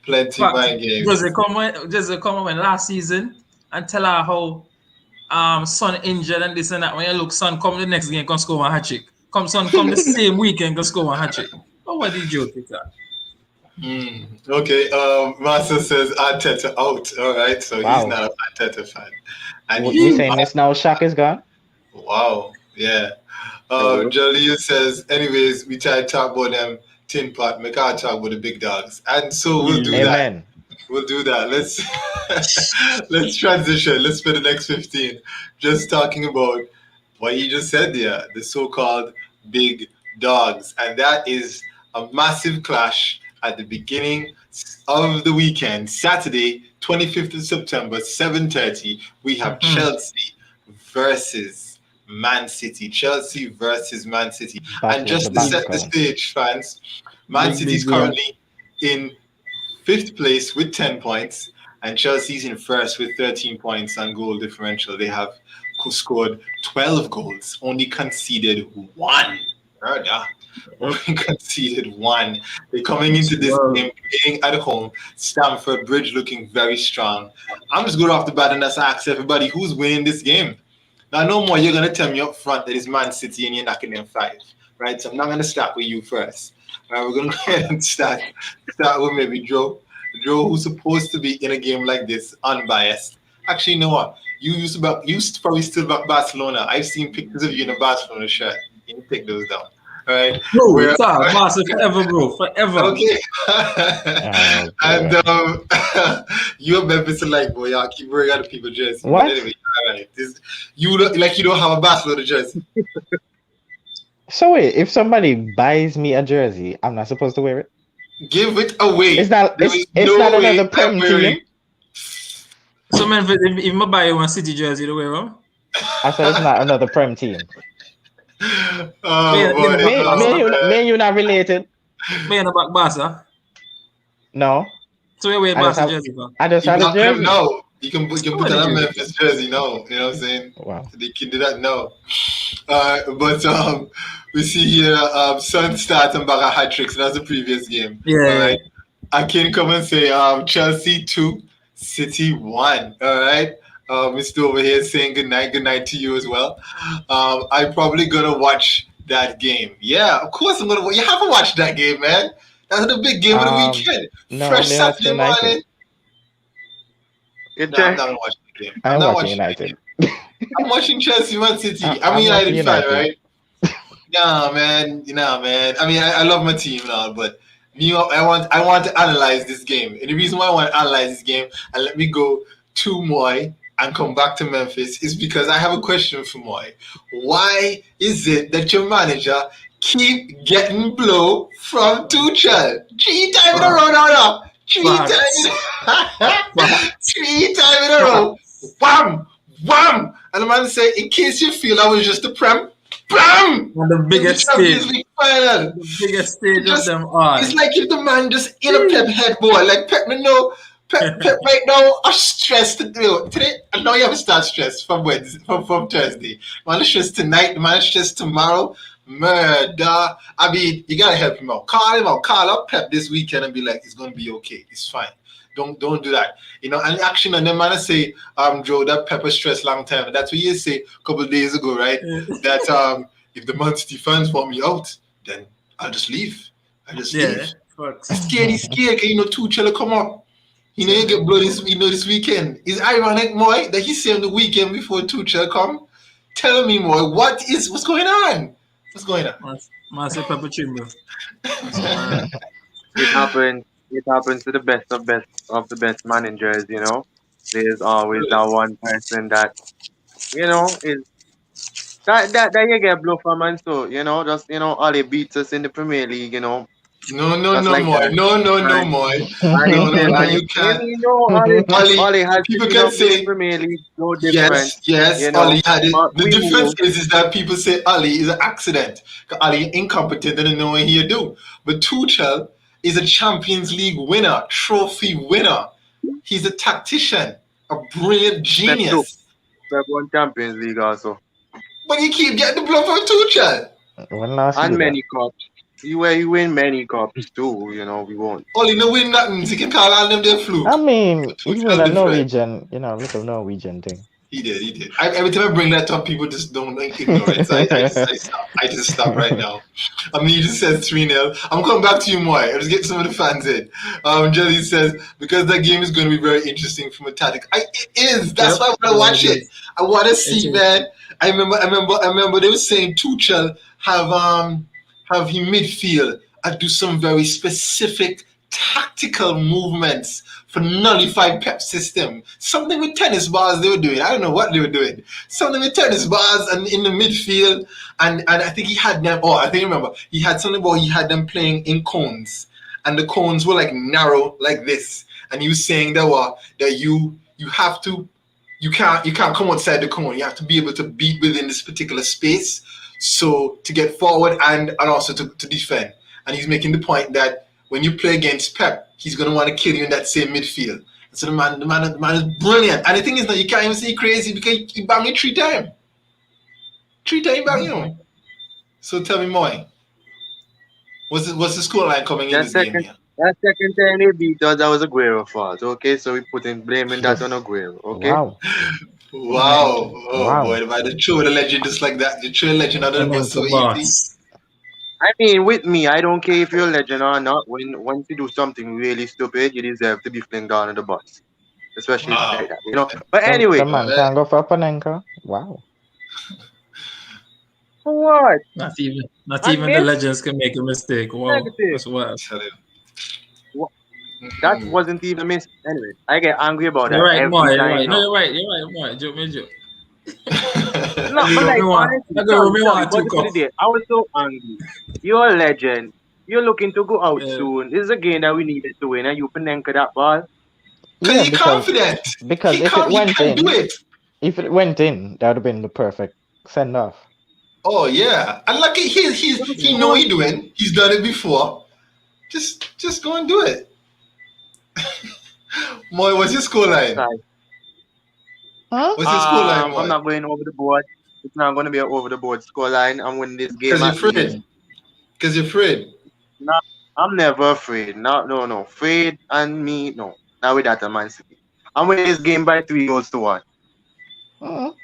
Plenty mind games. Jose come when last season and tell her how Son injured and this and that. When you look, Son come the next game can score one hat trick. Come the same weekend can score one hat trick. Oh, what did you think that? Okay, Master says Arteta out. All right, so he's not an Arteta fan. And he's saying this now. Shaq is gone. Wow, yeah. Jaleel says, anyways, we try to talk about them tin pot. Make our talk about the big dogs, and so we'll do that. We'll do that. Let's transition. Let's spend the next 15 just talking about what you just said there, the so-called big dogs, and that is a massive clash at the beginning of the weekend, Saturday, 25th of September, 7:30. We have Chelsea versus Man City. Chelsea versus Man City. And just to set the stage, fans, Man City is currently in 5th place with 10 points, and Chelsea's in 1st with 13 points on goal differential. They have scored 12 goals, only conceded 1. Only conceded 1. They're coming into this game playing at home. Stamford Bridge looking very strong. I'm just going off the bat and just ask everybody who's winning this game. Now, no more. You're going to tell me up front that it's Man City and you're knocking them 5, right? So I'm not going to start with you first. All right, we're going to go ahead and start with maybe Joe. Joe, who's supposed to be in a game like this, unbiased. Actually, you know what? You used to probably still back Barcelona. I've seen pictures of you in a Barcelona shirt. You can take those down. All right. No, it's Barca forever, bro. Forever. Okay. And you're Memphis like, boy, y'all keep bringing out the people jersey. What? Anyway, all right. You don't have a Barcelona jersey. So wait, if somebody buys me a jersey, I'm not supposed to wear it? Give it away. It's not another Prem team. So man, if I buy you one City jersey, the way wrong? I said it's not another Prem team. Oh, me and you not related. Playing about Barca. No. So you wear Barca jersey, bro? I just had a jersey. No, you can put on a Memphis jersey. No, you know what I'm saying? Wow. They can do that. No. But we see here Sun starts and Baga hat tricks. That's the previous game. Yeah. All right. I can come and say Chelsea 2, City 1. All right. Mr. over here saying good night to you as well. I'm probably gonna watch that game. Yeah, of course I'm gonna. You haven't watched that game, man. That's the big game of the weekend. No, Fresh Saturday morning. I'm not gonna watch the game. I'm watching United. I'm watching Chelsea, Man City. I'm a United fan, right? Nah, man. I mean, I love my team now, but I want to analyze this game. And the reason why I want to analyze this game and let me go to Moy and come back to Memphis is because I have a question for Moy. Why is it that your manager keep getting blow from Tuchel? 3 times in a row now. 3 times in a row. Wham! Wham! And the man say, in case you feel I was just a prem, bam! On the biggest stage. Final. The biggest stage of them all. It's like if the man just in a Pep head, boy. Like Pep, Pep right now are stressed today. I know you have to start stress from Wednesday, from Thursday. Man is stressed tonight. Man is stressed tomorrow. Murder. I mean, you gotta help him out. Call up Pep this weekend and be like, it's gonna be okay. It's fine. Don't do that. You know, and action and the man say, Joe, that Pepper stress long time. That's what you say a couple of days ago, right? That if the Man City fans want me out, then I'll just leave. Leave. He's scared, you know, Tuchel will come up. You know, you get blood this weekend. It's ironic, Moy, that he said the weekend before Tuchel come. Tell me, Moy, what's going on? What's going on? Master Pepper Chamber. It happens to the best of the best managers, you know. There's always that one person that, you know, is that you get blow from, and so, you know, just, you know, Ollie beats us in the Premier League, you know. No, like more. No, more. You can't. You know, Ollie has people can say Premier League, no difference. Yes, you know, Ollie had it. The difference is that people say Ollie is an accident. Ollie incompetent and know what he do. But Tuchel is a Champions League winner, trophy winner. He's a tactician, a brilliant genius. That won Champions League also. But you keep getting the blow from Tuchel. And many cups. He win many cups too, you know, we won't. Ollie no win nothing, so you can call all them their fluke. I mean, he win a Norwegian, you know, little Norwegian thing. He did. Every time I bring that up, people just don't ignore it. So I just stop right now. I mean, he just says 3-0. I'm coming back to you, Moy. Let's get some of the fans in. Jelly says, because that game is going to be very interesting from a tactic. It is. That's why I want to watch it. I want to see, man. I remember they were saying Tuchel have him midfield and do some very specific tactical movements for nullify Pep system. Something with tennis balls they were doing. I don't know what they were doing. Something with tennis balls and in the midfield. And I think he had them. Oh, I think I remember. He had something about he had them playing in cones. And the cones were like narrow like this. And he was saying that you have to, you can't come outside the cone. You have to be able to beat within this particular space. So to get forward and also to defend. And he's making the point that when you play against Pep, he's going to want to kill you in that same midfield. So the man is brilliant. And the thing is that you can't even say crazy because he banged you 3 times. 3 times he banged you. So tell me more. What's the scoreline coming in this game here? That second time they beat us, that was Aguero fault. Okay, so we blaming that on Aguero. Okay. Wow. Wow. Boy, the true legend just like that. The true legend out of was so easy. I mean, with me, I don't care if you're a legend or not. Once you do something really stupid, you deserve to be flinged down the bus. Especially like that, you know. But anyway. The man can't go for Panenka. Wow. What? Not even the legends can make a mistake. Wow. That's wild. That wasn't even a mistake. Anyway, I get angry about that. You're right, Moy. You're right, Moy. Joke me. No, but like, honestly, I was so angry. You're a legend. You're looking to go out soon. This is a game that we needed to win, and you Panenka that ball. Because he's confident. Because if it went in, that would have been the perfect send off. Oh yeah, and lucky he know he doing. He's done it before, Just go and do it. Moy, what's your score line? Huh? What's your score line, Moy? I'm not going over the board. It's not going to be an over the board score line. I'm winning this game. Because you're afraid. Because you're afraid. No, I'm never afraid. No. Afraid and me, no. Not with that, Man City. I'm winning this game by 3-1. When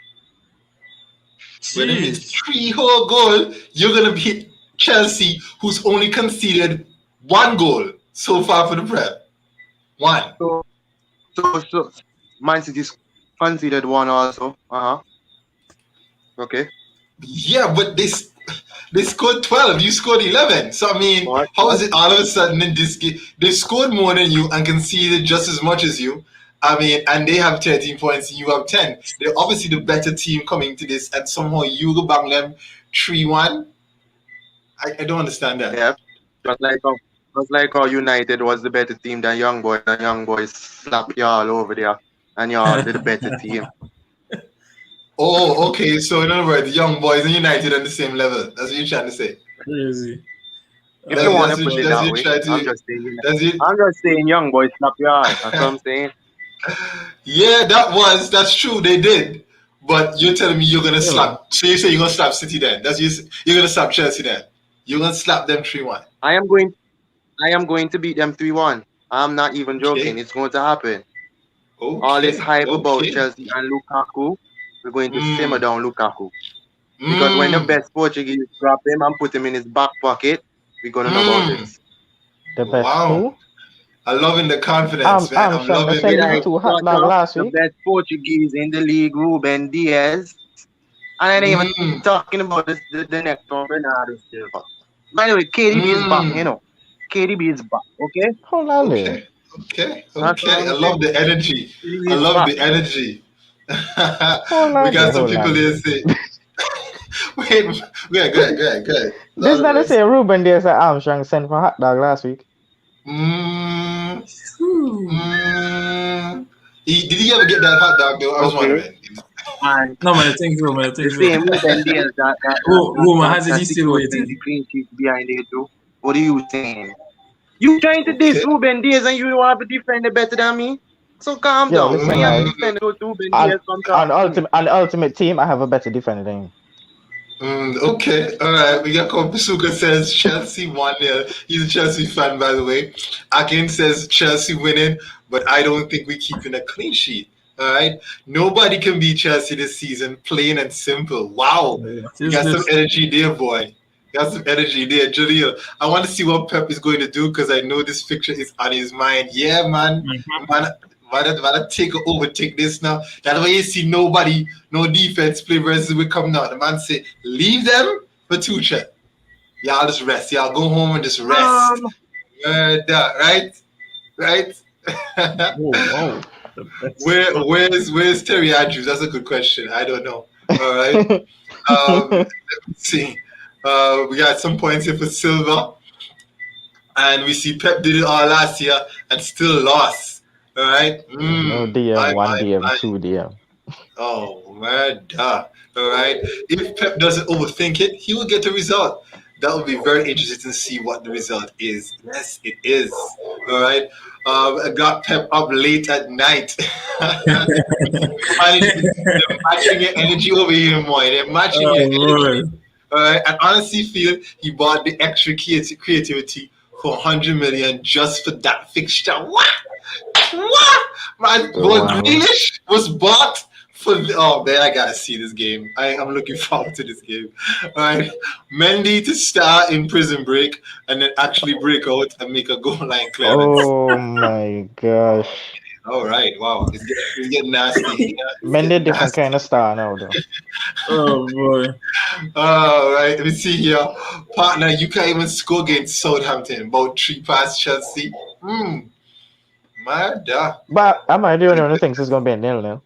it means 3 whole goal, you're going to beat Chelsea, who's only conceded 1 goal so far for the Prem. 1. So Man City's conceded 1 also. Okay. Yeah, but they scored 12. You scored 11. So, I mean, how is it all of a sudden in this game? They scored more than you and conceded just as much as you. I mean, and they have 13 points and you have 10. They're obviously the better team coming to this, and somehow you go bang them 3-1. I don't understand that. Yeah, just like how United was the better team than Young Boys, and Young Boys slap y'all over there, and y'all did the better team. Oh, okay. So in other words, Young Boys and United on the same level. That's what you're trying to say. Crazy. If you want to put it that way, I'm just saying Young Boys slap y'all. That's what I'm saying. Yeah, that's true. They did. But you're telling me you're gonna slap. So you say you're gonna slap City then? You're gonna slap Chelsea then? You're gonna slap them 3-1. I am going to beat them 3-1. I'm not even joking. Okay. It's going to happen. Okay. All this hype about Chelsea and Lukaku, we're going to simmer down Lukaku. Because when the best Portuguese grab him and put him in his back pocket, we're gonna know about this. The best who? I'm loving the confidence, man. I'm loving the best Portuguese in the league, Ruben Diaz. And I ain't even talking about the next one, Bernardo Silva. By the way, KDB is back, you know. KDB is back, okay? Hold on Okay. I love the energy. I love the energy. We got some people here say... Wait, go ahead. This not to say Ruben Diaz at Armstrong sent for hot dog last week. Did he ever get that hot dog though? I was wondering. No, man, I think so. The same Ruben Diaz that Roma has it still waiting. The clean sheet behind it too. What are you saying? You trying to diss Ruben Diaz and you have a defender better than me? So calm down. Listen, on ultimate team, I have a better defender than you. Okay, all right. We got Kopasuka says Chelsea 1-0. He's a Chelsea fan, by the way. Akin says Chelsea winning, but I don't think we're keeping a clean sheet. All right. Nobody can beat Chelsea this season, plain and simple. Wow. You got some energy there, boy. Got some energy there, Jaleel. I want to see what Pep is going to do because I know this fixture is on his mind. Yeah, man. Why overtake this now? That's why you see nobody, no defense play versus we come now. The man say, leave them for Tuchel. Y'all just rest. Y'all go home and just rest. Right? Where's Terry Andrews? That's a good question. I don't know. All right. Let's see. We got some points here for Silva. And we see Pep did it all last year and still lost. All right. No DM, 1 DM, 2 DM. Oh, man. All right. If Pep doesn't overthink it, he will get the result. That will be very interesting to see what the result is. Yes, it is. All right. I got Pep up late at night. They're matching your energy over here, boy. They're matching your energy. All right. I honestly feel he bought the extra creativity for 100 million just for that fixture. What? Man, Grealish was bought for oh man, I gotta see this game. I'm looking forward to this game. All right. Mendy to start in prison break and then actually break out and make a goal line clearance. Oh my gosh. All right, wow. It's getting nasty. Mendy different kind of star now though. Oh boy. All right, let me see here. Partner, you can't even score against Southampton. About 3 past Chelsea. But am I the only one who thinks it's gonna be a 0-0?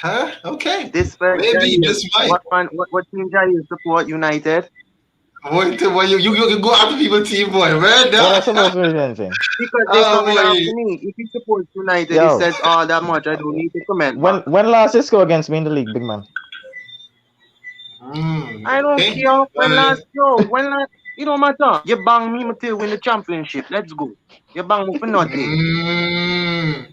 Huh? Okay. This maybe just might. What team do you support? United. What you go after people's team, boy, man. That's supposed to be anything. Because they coming after me. If you support United, he says that much. I don't need to comment. When last you score against me in the league, big man? I don't care. When last It don't matter. You bang me till win the championship. Let's go. You bang me for nothing.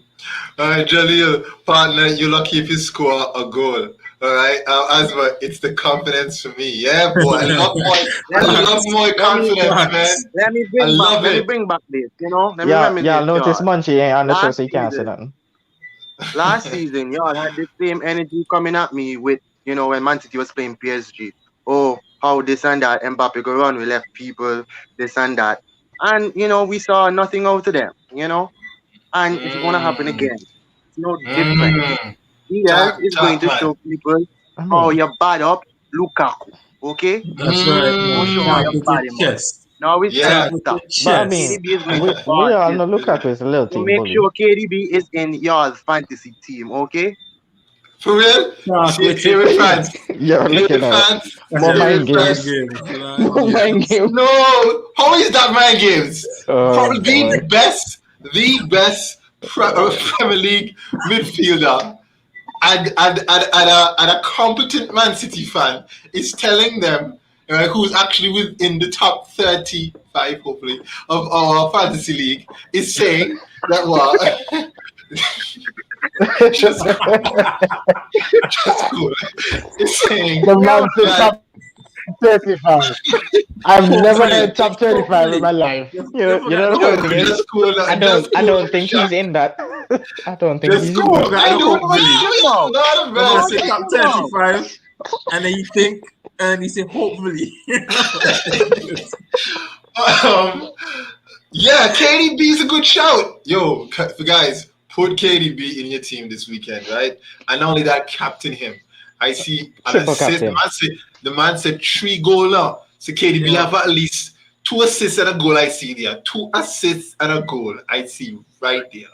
All right, Jaleel, partner, you lucky if you score a goal. All right, Asma, it's the confidence for me. Yeah, boy, I love more confidence, man. Let me bring back this. You know, let me reminisce. Yeah, notice Munchie ain't on the show, so he can't say nothing. Last season, y'all had the same energy coming at me with, you know, when Man City was playing PSG. Oh, how this and that, Mbappe go run, we left people, this and that. And, you know, we saw nothing out of them, you know? And it's going to happen again. It's no different. Yes, it's going to show people how you bad up Lukaku, okay? That's right. Don't show how you bad him up. Now it's time to stop. But I mean, we all know Lukaku is a little team make bully. sure KDB is in your fantasy team, okay? For real? Favorite fans. You're looking at more mind games. More mind games. No, how is that mind games? Probably the best Premier League midfielder and a competent Man City fan is telling them who's actually within the top 35, hopefully, of our fantasy league, is saying that what? just cool. It's saying the man said top 35. I've never heard top 35 in my life. You know the funny thing is, I don't think he's in that. I don't think he's in that. I don't know. Say top 35, and then you think, and he said, hopefully. Yeah, KDB is a good shout. Yo, guys, put KDB in your team this weekend, right? And not only that, captain him. I see an assist. The man said 3 goals now. So KDB have at least 2 assists and a goal. I see there. 2 assists and a goal. I see right there.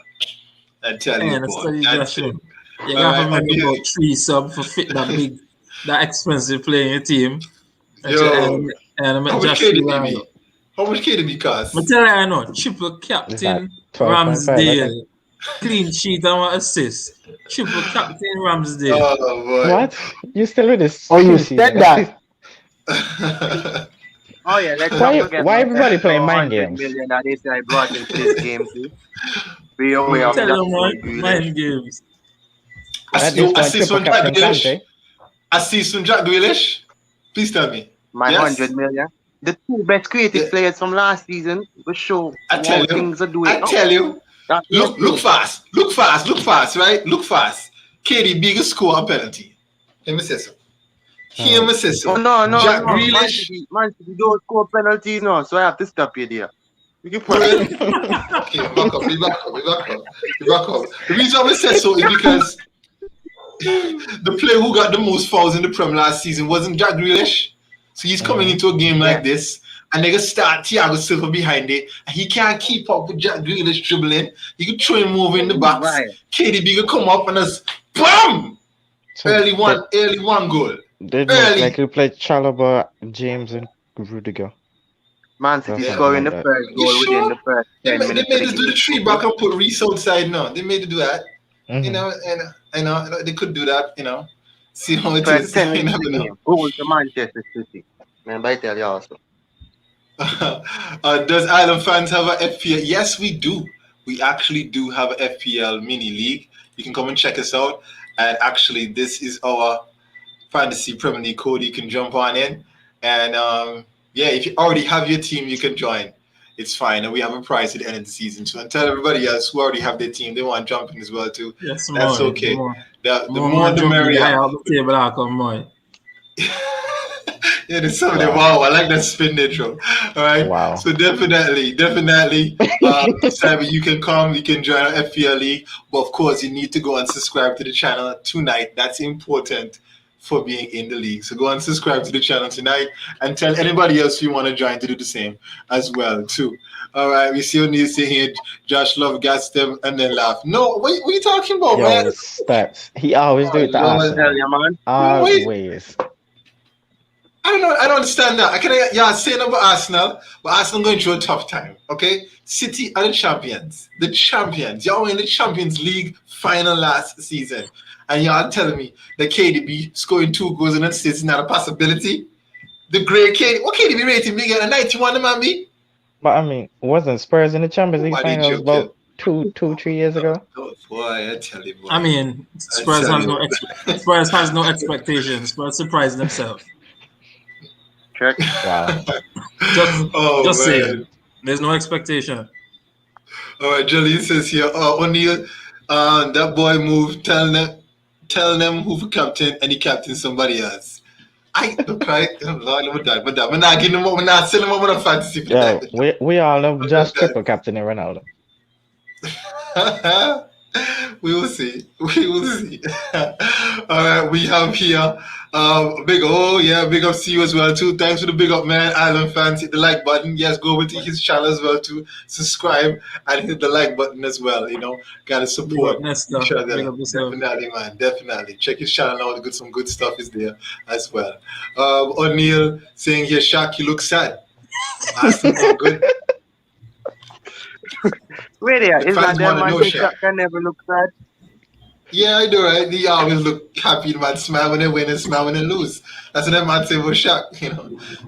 I tell you, boy. You have to about 3 sub for fit that expensive player in your team. Yo, how much KDB cost? I tell you, I know. Triple captain Ramsdale. Clean sheet and 1 assist. Triple captain Ramsdale. Oh, boy. What? You still with this? Oh, you said that. Oh yeah, let's why everybody playing mind games? Million that they say I brought into this game too. Be aware of mind games. I see some Jack Grealish. Please tell me. My 100 million. The 2 best creative players from last season will show how things are doing. I tell you. Look fast, right? Look fast. KDB will score a penalty. Let me say so. Oh, no. Jack Grealish. Man City don't score penalties now, so I have to stop you there. We can put it. Okay, back up. The reason I say so is because the player who got the most fouls in the Premier last season wasn't Jack Grealish. So he's coming into a game like this, and they're going to start Thiago Silva behind it. And he can't keep up with Jack Grealish dribbling. He could throw him over in the box. Right. KDB could come up and just BAM! So early one goal. They look like we played Chalobah, James, and Rudiger. Man City scoring the first goal within the first 10 minutes. They made us do the 3 back and put Reece outside now. They made us do that. You know, and they could do that, you know. See how it is. 10 minutes goal to Manchester City. Man, I tell you also. Does Island fans have a FPL? Yes, we do. We actually do have a FPL mini league. You can come and check us out. And actually, this is our Fantasy Premier League code. You can jump on in. And if you already have your team, you can join. It's fine. And we have a prize at the end of the season. So and tell everybody else who already have their team, they want to jump in as well too. Yes, that's okay. The more the merrier. I have the table out on more. Yeah, there's something. Wow, I like that spin intro. All right. Wow. So definitely. Simon, you can come, you can join our FPL league. But of course, you need to go and subscribe to the channel tonight. That's important for being in the league. So go and subscribe to the channel tonight and tell anybody else you want to join to do the same as well too. All right, we see O'Neil saying here, Josh love gas them and then laugh. No, what are you talking about, man? Stats. He always do it to Arsenal. Always. I don't know. I don't understand that. I can saying about Arsenal, but Arsenal going through a tough time. Okay, City are the champions. Y'all were in the Champions League final last season, and y'all telling me that KDB scoring 2 goals and assists is not a possibility. The great KD. What KD be rating bigger than 91, man, be? But I mean, wasn't Spurs in the Champions League finals about 3 years ago? Oh, boy, I tell you, boy. I mean, Spurs has no expectations. Spurs surprised themselves. Check. Wow. just saying. There's no expectation. All right, Jolene says here, O'Neal, that boy moved, tell them who for captain, and he captain somebody else. I look right, Lord, I'm not giving him up, I'm not selling him up on a fantasy for that. We all know Josh Triple captain in Ronaldo. We will see. All right, we have here big up to you as well too. Thanks for the big up, man. Island fans, hit the like button. Yes, go over to his channel as well to subscribe and hit the like button as well. Gotta support each other. Definitely, man. Definitely check his channel out. Some good stuff is there as well. O'Neal saying here, Shaq, you look sad. Awesome, good. Wait there, is that them man Shaq can never look sad? Yeah, I do, right? They always look happy, man. Smile when they win and smile when they lose. That's what that man say about Shaq,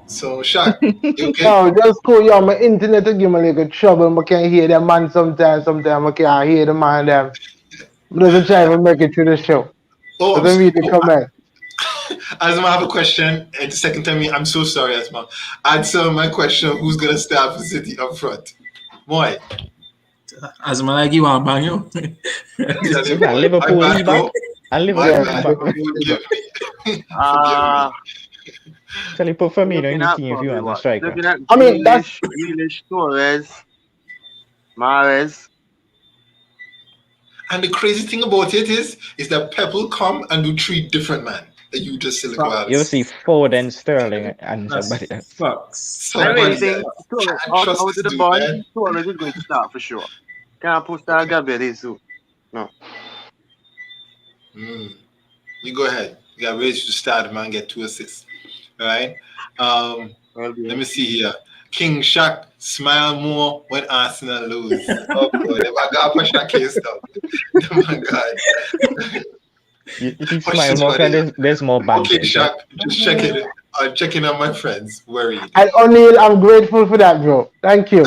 So, Shaq, you okay? No, just cool. Yo, my internet will give me a little trouble. I can't hear them man sometimes. Sometimes I can't hear the man them. But doesn't try to make it through the show. Doesn't read the comment. Asma, I have a question. And the second time, I'm so sorry, Asma. Answer my question. Who's going to start for City up front? Boy. As man like you want bang you. Liverpool back. And Liverpool back. Tell you put Firmino in the team if you want a striker. I mean, that's Grealish, Torres, Mahrez. And the crazy thing about it is that Pep will come and do 3 different men that you just select. You'll see Foden, Sterling, and somebody else. I really think out of the ball, Torres is going to start for sure. Can't put Star Gabriel too. No. You go ahead. You got ready to start, man. Get 2 assists. All right. Let me see here. King Shaq, smile more when Arsenal lose. Oh boy, I got to push that case down. Oh my God. You smile more because there's more banter. Okay, Shaq, just checking. Checking on my friends. Worried. And O'Neal, I'm grateful for that, bro. Thank you.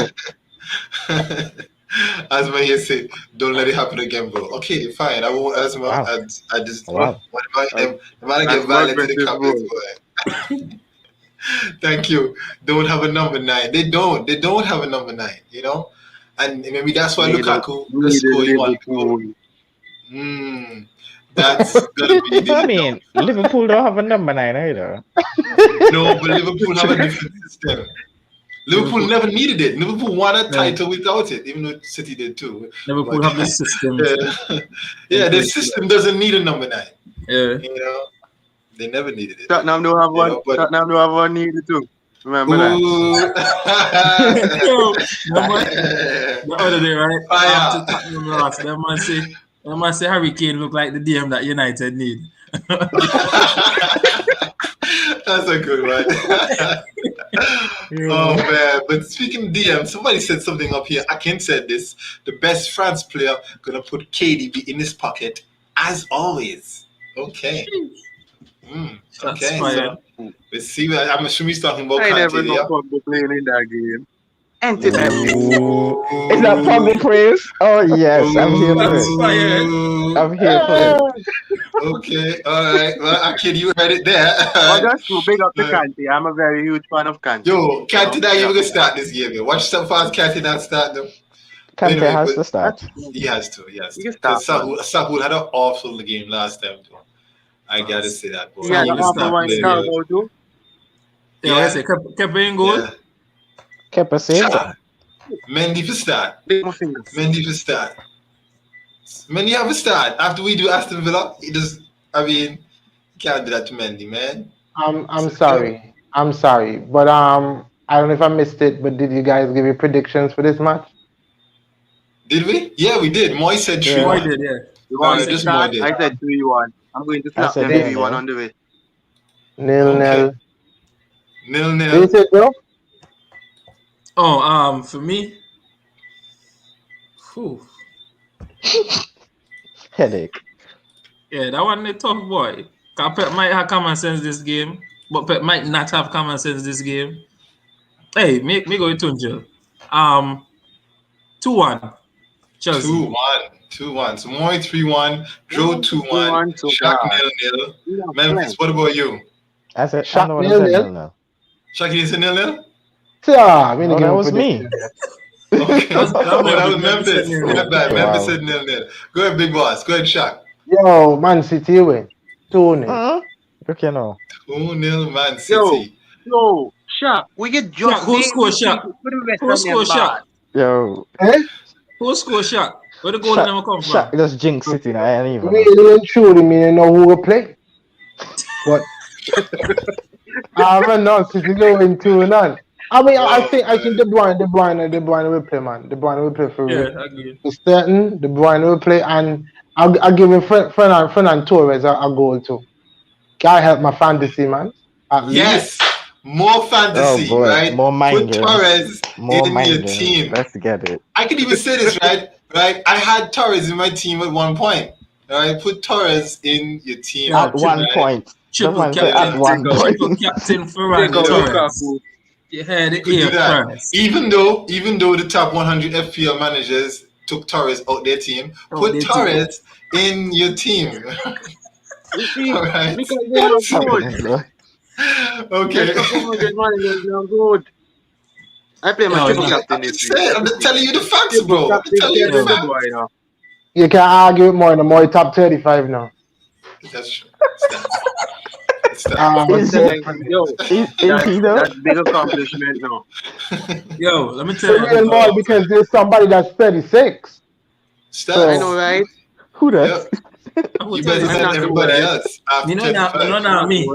As my here say, don't let it happen again, bro. Okay, fine. I won't. As my, I just. Wow. What about get violent in the comments, boy? Thank you. Don't have a number 9. They don't have a number 9. And maybe that's why Lukaku just score you one goal. That's gonna be. I mean, Liverpool don't have a number 9 either. No, but Liverpool have a different system. Liverpool never needed it. Liverpool won a title without it, even though City did too. Liverpool have this system. Yeah, the system doesn't need a number 9. Yeah. They never needed it. Tottenham don't have one. Tottenham don't have one needed too. Remember that? The other day, right? After Tottenham lost, that man say Harry Kane look like the DM that United need. That's a good one. Oh man! But speaking of DM, somebody said something up here. Akin said this: the best France player gonna put KDB in his pocket as always. Okay. Okay. So let's see. I'm assuming he's talking about. I never know Pogba playing in that game. Is that public praise? Oh yes, I'm here for it. I'm here for it. Okay, all right. Well, Akin, you heard it there. Well, that's too big up to Kante. I'm a very huge fan of Kante. Yo, Kante not even gonna start this game. Yo. Watch some fast Kante not start them. Kante has to start. He has to. Sahul had an awful game last time. Though. I gotta say that. Boy. Yeah, the awful one Carlo too. Yeah, I say kept in goal. Kepa saved it. Mendy for start. Mendy for start. Mendy have a start. After we do Aston Villa, you can't do that to Mendy, man. I'm sorry. But I don't know if I missed it, but did you guys give your predictions for this match? Did we? Yeah, we did. Moy said 3-1. Moy did, yeah. I said 3-1. I'm going to slap them 3-1 on the way. 0-0. 0-0. What you said, bro? Oh, for me, headache. Yeah, that one a tough boy. Pep might have common sense this game. but Pep might not have common sense this game. Hey, me go with Tuchel. 2-1. Chelsea. 2-1. So Moy 3-1. Joe 2-1. Shaq 0-0. Memphis, what about you? I said Shaq I said 0-0. Shaq, you said 0-0? Yeah, No, that was me. Okay. that was Memphis. My bad. Wow. Memphis said 0-0. Go ahead, big boss. Go ahead, Shaq. Yo, Man City win. 2-0. Okay, no. 2-0 Man City. Yo, Shaq, we get just Who scored Shaq? Who scored Shaq? Yo. Who scored Shaq? Where the goal never come from? Shaq just jinx City now. I ain't even. Really and truly, me don't know who will play. But I'm not City going 2-0. I mean, I think De Bruyne will play, man. De Bruyne will play for certain. De Bruyne will play, and I'll give him Fernan Torres a goal too. Can I help my fantasy, man? Yes, more fantasy, right? More mind Put Torres in your team. Let's get it. I can even say this, right? I had Torres in my team at one point. All right, put Torres in your team at one point. Triple captain Ferran Torres. You had it here first. Even though the top 100 FPL managers took Torres out their team, put Torres in your team. All right. Because they are good. Okay. I play my triple captain this week. I'm telling you the facts, bro. I'm telling you the facts. You can argue it more than more top 35 now. That's true. That's big accomplishment now. Yo, let me tell you. Real more because there's somebody that's 36. So, I know, right? Who does? You better than everybody else. You know not me.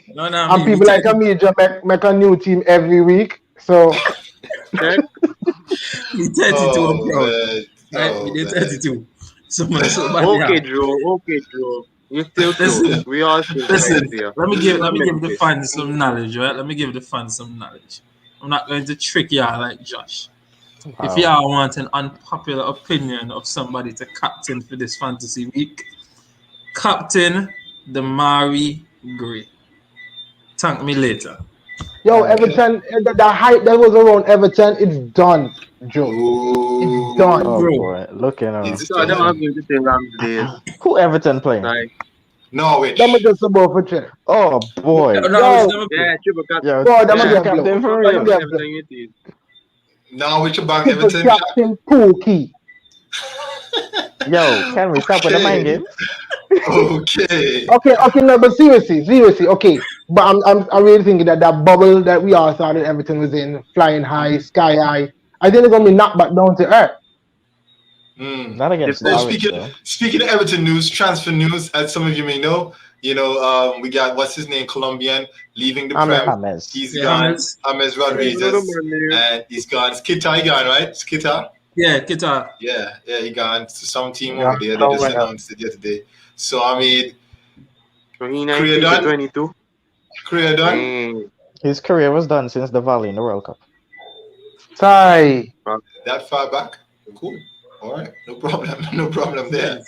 No, and people like me just make a new team every week. So me 32, right? We did 32. Okay, Joe. You still listen. We all listen. Let me give the fans some knowledge, right? Let me give the fans some knowledge. I'm not going to trick y'all like Josh. Wow. If y'all want an unpopular opinion of somebody to captain for this fantasy week, captain Damari Gray. Thank me later. Yo, Everton, the hype that was around Everton, it's done, Joe. It's done. Oh, boy. Look at him. Who Everton playing? Like, Norwich. Them are just above for check. Oh, boy. Triple captain. Captain for real. Norwich about Everton. Captain Pookie. Yo, can we stop with the mind game? Okay, no, but seriously, okay. But I'm really thinking that bubble that we all thought that Everton was in, flying high, sky high, I think it's gonna be knocked back down to earth. Not against Norwich, speaking of Everton news, transfer news, as some of you may know, we got what's his name, Colombian, leaving the Prem. He's gone. James Rodriguez, and he's gone. It's Kita, he gone, right? It's Kita. Yeah, Kita. Yeah, he gone to some team over there. They just announced it yesterday. So I mean, career done. 22. Career done. His career was done since the Valley in the World Cup. Sorry. That far back? Cool. All right, no problem there.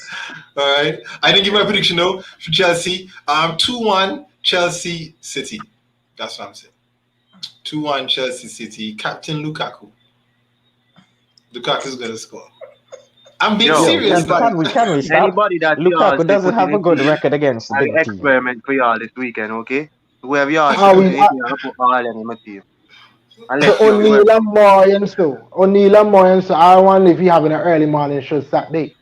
All right, I didn't give my prediction though for Chelsea. 2-1 Chelsea City. That's what I'm saying. 2-1 Chelsea City. Captain Lukaku. Lukaku's gonna score. I'm being serious. Can we stop? Anybody that Lukaku doesn't have a good record against the big team. Experiment for y'all this weekend, okay? Whoever y'all put all in my team. O'Neal and Moyen, so I wonder if you having an early morning show Saturday.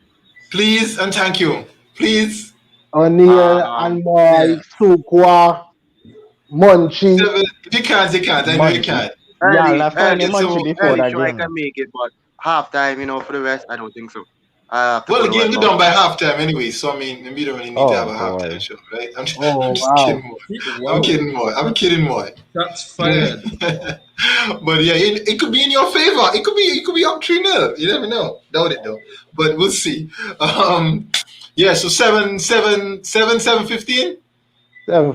Please and thank you. Please. O'Neal and Moy, Sukwa, Munchie. You can't. I know you can't. Munchie before that game. I can make it, but halftime, for the rest, I don't think so. Well, the game is done by halftime anyway, so I mean, maybe you don't really need to have a halftime show, right? I'm just kidding more. I'm kidding more. That's fine. But yeah, it could be in your favor. It could be up 3-0. You never know. Doubt it though. But we'll see. Yeah, so 7-15? 7:15. Yeah.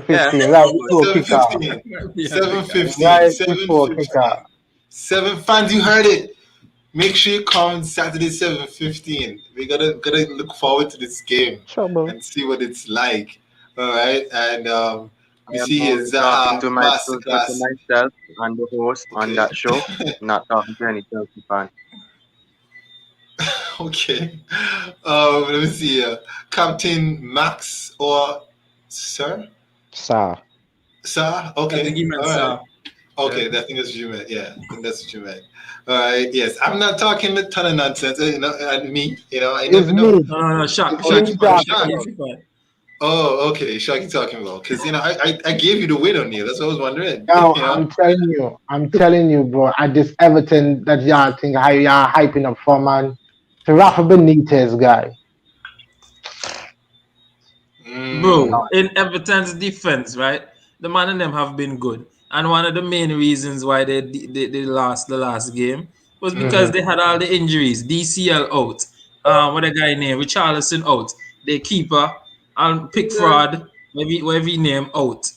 7:15. 7 fans, you heard it. Make sure you come Saturday 7:15. We gotta look forward to this game and see what it's like. All right, and We see his talking to masterclass. myself and the host on that show, not talking to any Chelsea fan. Okay. Let me see here. Captain Max or Sir? Sir. Sir? Okay. I think he meant all right. Sir. Okay, I think that's what you meant. Yeah, I think that's what you meant. All right. Yes, I'm not talking a ton of nonsense. And me. I never know. No, Shaq. Oh, okay. Shaq talking about because I gave you the win on you. That's what I was wondering. No, I'm telling you, bro. At this Everton that y'all think how y'all hyping up for, man. The Rafa Benitez guy. Bro, in Everton's defense, right? The man and them have been good. And one of the main reasons why they lost the last game was because they had all the injuries. DCL out. What a guy named Richarlison out. Their keeper and Pickford, whatever he name out.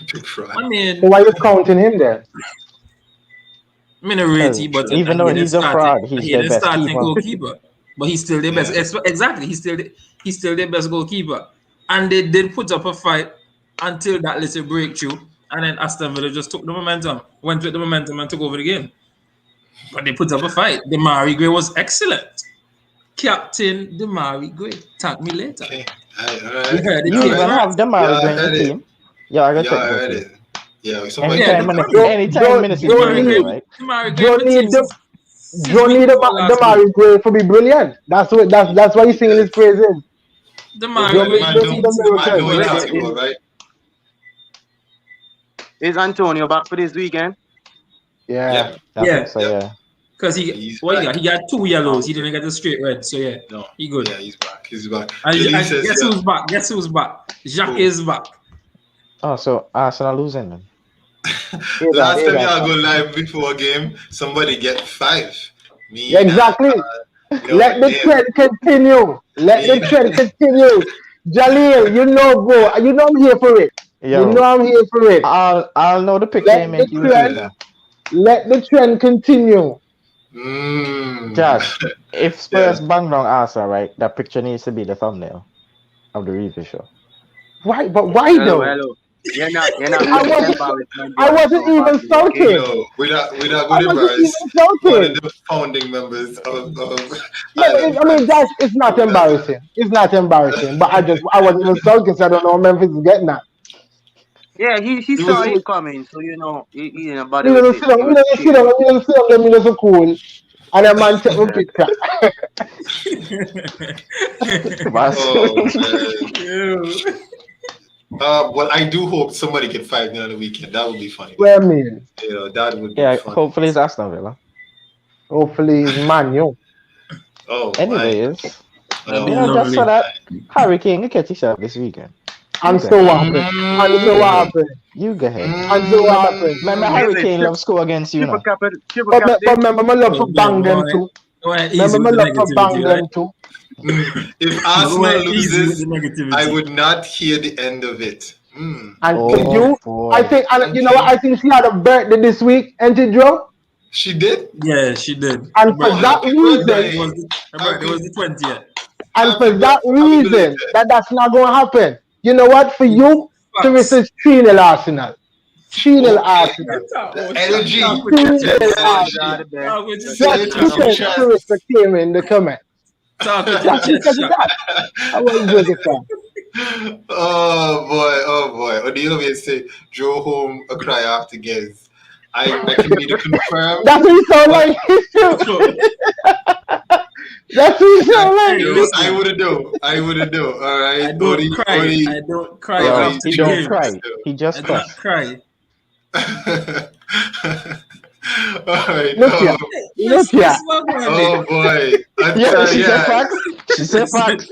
Pickford. I mean, so why you counting him there? But even though he's a fraud, he's their best goalkeeper. But he's still their best. Exactly, he's still their best goalkeeper. And they did put up a fight until that little breakthrough, and then Aston Villa just took the momentum, went with the momentum, and took over the game. But they put up a fight. Demarai Gray was excellent. Captain Demarai Gray. Thank me later. Okay. You even have Demarai Gray in the team. Yeah, I got to check it. Yeah, anytime minutes is brilliant, right? Don't need Demarai Gray to be brilliant. That's why you're singing his praises. Right? Is Antonio back for this weekend? Yeah. Because he got 2 yellows. He didn't get the straight red. So he good. Yeah, he's back. And guess who's back? Jacques is back. Oh, so Arsenal losing then. Last time y'all go live before a game, somebody get 5. Me. Exactly. Let the trend continue. Jaleel, bro. You know I'm here for it. I'm here for it. I'll know the picture and make you let the trend continue. Josh, if Spurs bang down Arsenal, right, that picture needs to be the thumbnail of the review show. Why? But why though? Hello. You're not I wasn't even sulking. No, we're not going to embarrass one of the founding members of I mean, guys, it's not embarrassing. It's not embarrassing. But I wasn't even sulking, so I don't know what Memphis is getting at. Yeah, he saw it coming, so he about it. You sit down, let me just cool. And a man take a picture. Well, I do hope somebody get 5 on the weekend. That would be funny. Well, I mean, that would be funny. Hopefully it's Aston Villa. Hopefully it's Man U. Anyways, just so that Harry Kane can catch himself this weekend. And so what happened? You go ahead. And so what happened? Remember Harry Kane love score against you now. But remember my love for bang them too. Remember my love for bang them too. If Arsenal loses, I would not hear the end of it. And I think, you know what? I think she had a birthday this week, ain't it, Joe? She did? Yeah, she did. And for that reason, her birthday was the 20th. And for that reason, that's not going to happen. You know what? For you, Teresa, 3-0 Arsenal. 3-0 Arsenal. Energy. Teresa came in the comment. Oh boy. Or the other way say, drove home a cry after games. I can be the confirm. That's what you sound like. That's what you sound like. I wouldn't do. All right. I don't cry. He don't cry. He just cry. All right. Look here. Oh boy. She said facts.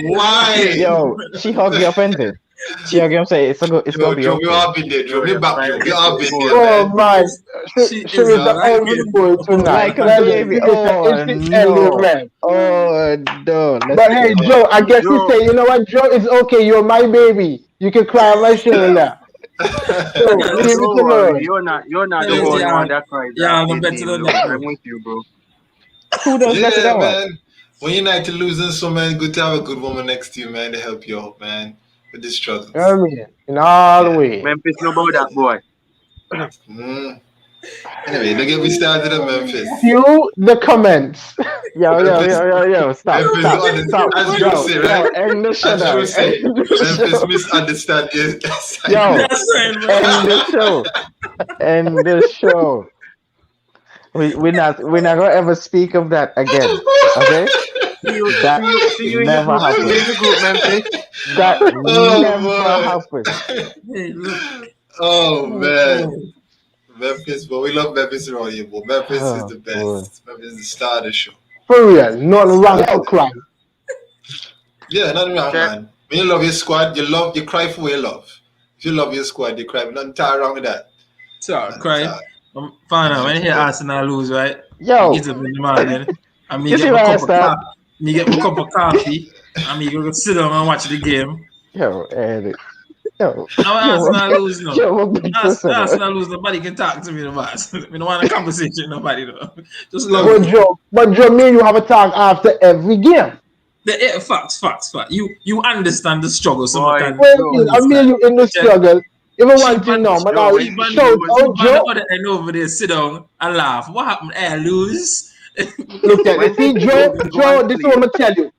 Why? Yo, she hugged you up and she again say it's gonna be okay. We all been there, Joe. We all been there. Oh my! She is the only boy tonight. Like a baby. Oh no! But hey, Joe, I guess you say, you know what, Joe? It's okay. You're my baby. You can cry on my shoulder. You're not the only one that cries. Yeah, I'm better than that. I'm with you, bro. Who does that, man? When United losing, so man, good to have a good woman next to you, man, to help you out, man. with the struggles. You know what I mean? In all the way. Memphis know about that boy. Anyway, don't get me started on Memphis. Cue the comments. Yo. Stop. As you say, right? End the show. As you say, Memphis misunderstand you. Yo, end the show. We're not gonna ever speak of that again. Okay? See you never happened. in the group, Memphis. That never happened. Hey, look. Oh man. Memphis, but we love Memphis around here, but Memphis is the best. Boy. Memphis is the star of the show. For real, nothing wrong for crime. Yeah, nothing wrong, man. When you love your squad, you cry for what you love. If you love your squad, you cry. Nothing wrong with that. Cry. Fine now, when you hear Arsenal lose, right? Yo. Get up in the morning. I mean, get a cup of coffee. I mean, you go sit down and watch the game. Yo. Now Arsenal lose, no. Arsenal lose, nobody can talk to me about it. We don't want a conversation, nobody though. Just But love Joe, me and you have a talk after every game. Facts. You understand the struggle. So I mean you in the struggle. Even one thing now, man, I shout out Joe. And over there, sit down and laugh. What happened? Lose. Look at it. See, Joe, this is what I'm gonna tell you.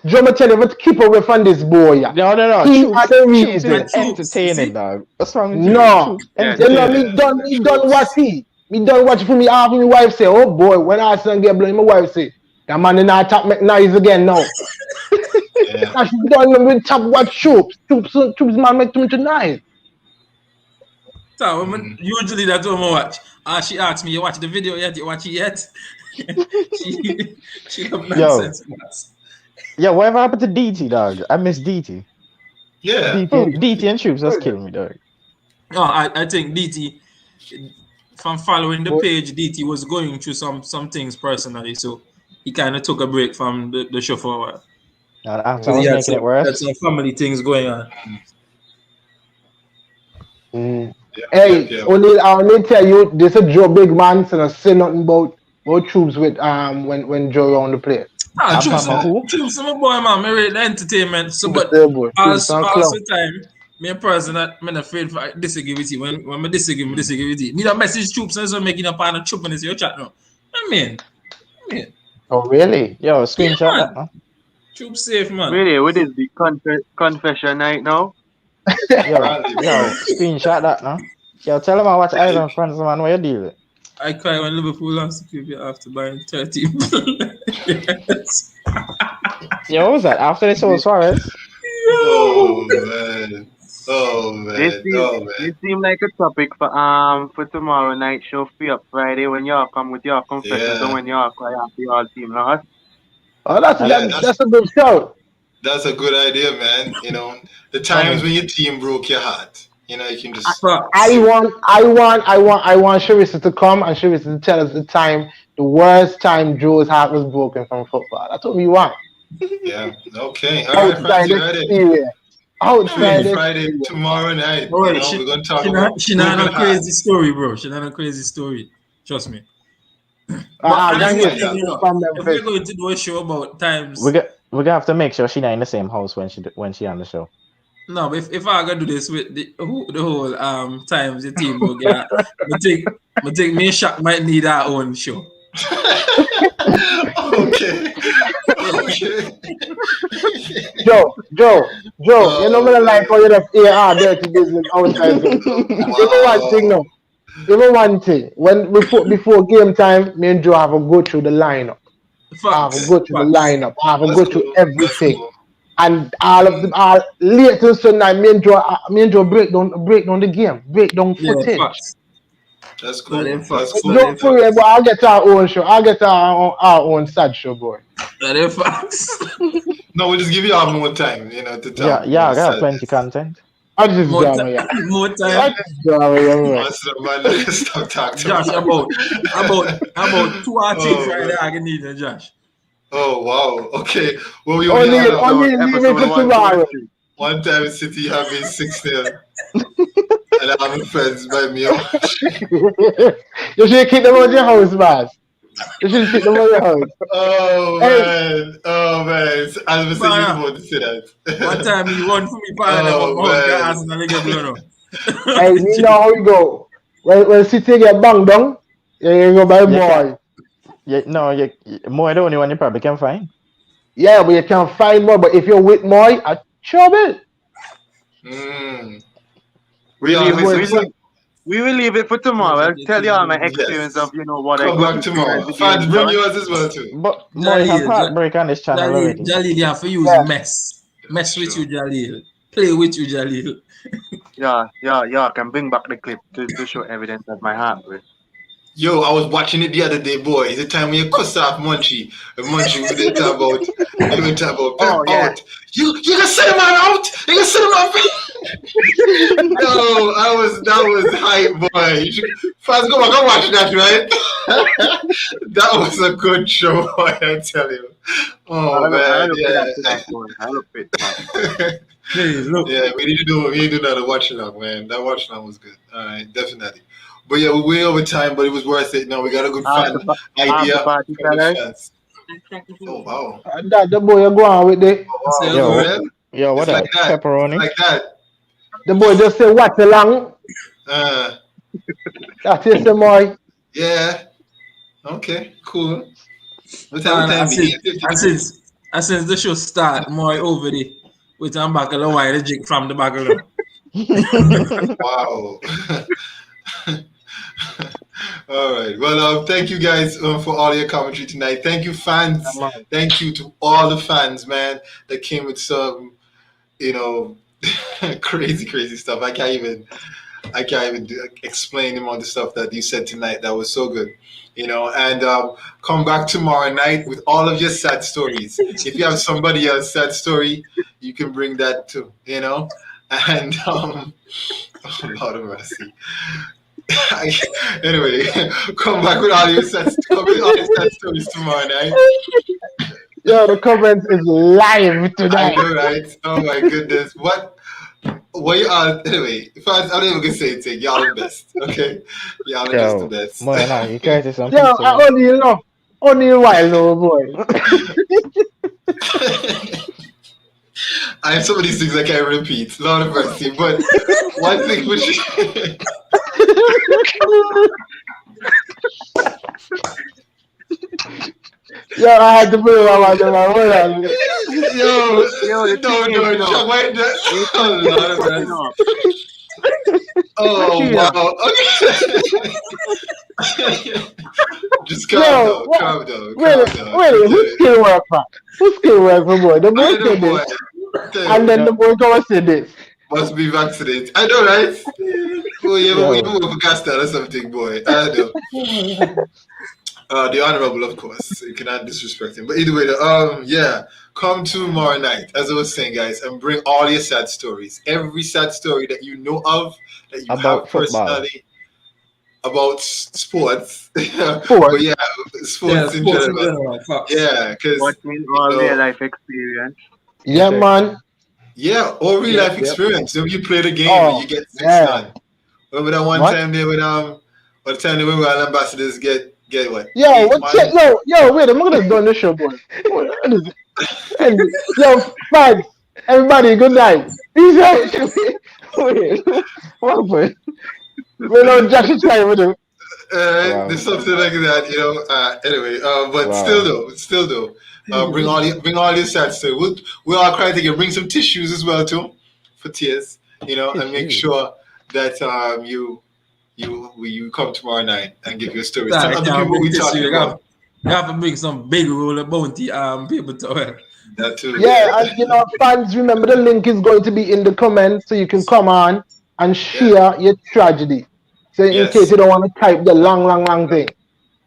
Joe, I'm tell you, but keep away from this boy. Yeah. No. He had a reason. Entertaining, dog. What's wrong with you? No. Me done watch he. Me done watch for me. Half my wife say, oh boy, when Arsenal get blown, my wife say, that man in our top make noise again now. Yeah. She done with top watch troops. Troops man make too tonight. So usually that's what I watch. She asked me, you watch the video yet? You watch it yet? she have nonsense. Yeah, whatever happened to DT, dog? I miss DT. Yeah. DT and Troops, that's killing me, dog. No, I think DT, from following the page, DT was going through some things personally, so he kind of took a break from the show for a while. After I was making it worse. That's some family things going on. Hey, only tell you, this is Joe Big Man, so I say nothing about Troops with when Joe on the play. Troops, my boy, man. I rate the entertainment. So, but also time, me a person that I'm afraid for disagree with you. When I disagree with you. Me don't message Troops and so making up on a troop and your chat now. I mean. Oh really? Yo, screenshot that, man. Troops safe, man. Really? What is the confession night now? yo, screenshot that, no? Yo, tell him I watch Island Friends, man. What you deal with? I cry when Liverpool lost to QB after buying 30. Yes. Yo, what was that? After they sold Suarez? Oh man. It seemed like a topic for tomorrow night show for up Friday when y'all come with your confessions and when y'all cry after y'all team lost. Oh, that's a good show. That's a good idea, man. You know, the times when your team broke your heart. You know, you can just. I want Sharissa to come and Sharissa to tell us the worst time Joe's heart was broken from football. That's what we want. Yeah. Okay. All right. Outside Friday tomorrow night. We're going to talk about. She not a crazy story, bro. She not a crazy story. Trust me. If we're going to do a show about times, we're gonna have to make sure she's not in the same house when she on the show. No, but if I gotta do this with the whole times the team will get, I think me and Shaq might need our own show. Okay. Joe, you know what I like how you have dirty business outside. Even one thing. When before game time, me and Joe have to go through the lineup. I have to go through everything. And all late till Sunday, me and Joe break down the game, break down footage. That's cool. Don't worry, but I'll get our own show. I'll get our own sad show, boy. That is facts. No, we'll just give you all more time, to talk. Yeah, I got plenty content. I just more time. More time. Stop talking. Josh, about 2 articles Friday I can need it, Josh. Oh wow! Okay, well we only leave it to tomorrow. One time City have been 6-0, and I'm friends by me. You should keep them out your house, man. You should sit them on your house. Oh man, So, I was saying you about to say that. One time he run for me, partner, but my house got ass and I get blown up. Hey, you know how we go. When City get banged down, you go by boy. More the only one you probably can find. Yeah, but you can find more. But if you're with Moy, I trouble. We will leave it for tomorrow. I'll tell you all my experience of what I go to tomorrow. Fans, bring yours as well too. But Moy have heartbreak on this channel already. Jalil, you have to use mess with you, Jalil. Play with you, Jalil. Yeah. I can bring back the clip to show evidence of my heartbreak. Yo, I was watching it the other day, boy. It's the time when you cuss off Munchie. Munchie, we didn't talk about Pep out. You can send him out. You can send him out. No, that was hype, boy. Fans, go back and watch that, right? That was a good show, boy, I tell you. Oh man, I look fit, man. Please, look. Yeah, we need to do another watch along, man. That watch along was good. All right, definitely. But yeah, we're way over time, but it was worth it. No, we got a good fan idea from the fans. Oh wow! That the boy go on with the. Yo, what like that? Pepperoni? Like that. The boy just say watch along. That is the boy. Yeah. Okay. Cool. Since the show start, more over the with a back of the wire jig from the back of the. Wow. All right. Well, thank you guys for all your commentary tonight. Thank you, fans. Thank you to all the fans, man, that came with some, crazy stuff. I can't even explain the amount of stuff that you said tonight. That was so good, And come back tomorrow night with all of your sad stories. If you have somebody else's sad story, you can bring that too, And oh, Lord of mercy. Anyway, come back with all your sad stories tomorrow night. Yo, the comments is live tonight. I know, right? Oh my goodness. What you are anyway, fans, I'm not even gonna say it. Y'all the best, okay? Y'all are just the best. Boy, you guys are something. Yo, I only a while no boy. I have some of these things I can't repeat. Lord of mercy. But one thing which Yo, I had to put it on my hold Oh, wow. Okay. Just calm down. Wait, who's skill work for? Who's skill work for boy? The boy said this. And then the boy go say this. Must be vaccinated. I know, right? Oh, yeah, but we move gas or something, boy. I know. The honorable, of course. You cannot disrespect him. But either way, come tomorrow night, as I was saying, guys, and bring all your sad stories. Every sad story that you know of, that you have personally, about sports. But yeah, sports in general. Yeah, because all real life experience. Yeah, man. Yeah, or real life experience. So you play the game and you get 6 done. Remember that one time they when our ambassadors get what? Yo, wait, I'm gonna done the show, boy. And, yo, fans, everybody, good night. Peace out. Wait, what, boy? We know Josh is trying with him. There's something like that, anyway, but still though, bring all your sad stuff. We're all crying together. Bring some tissues as well too, for tears, and make sure that you come tomorrow night and give your stories. Tell other people we talking about. You have to bring some big roller bounty people to it. That too. Yeah, and fans, remember the link is going to be in the comments, so you can come on and share your tragedy. So in case you don't want to type the long thing.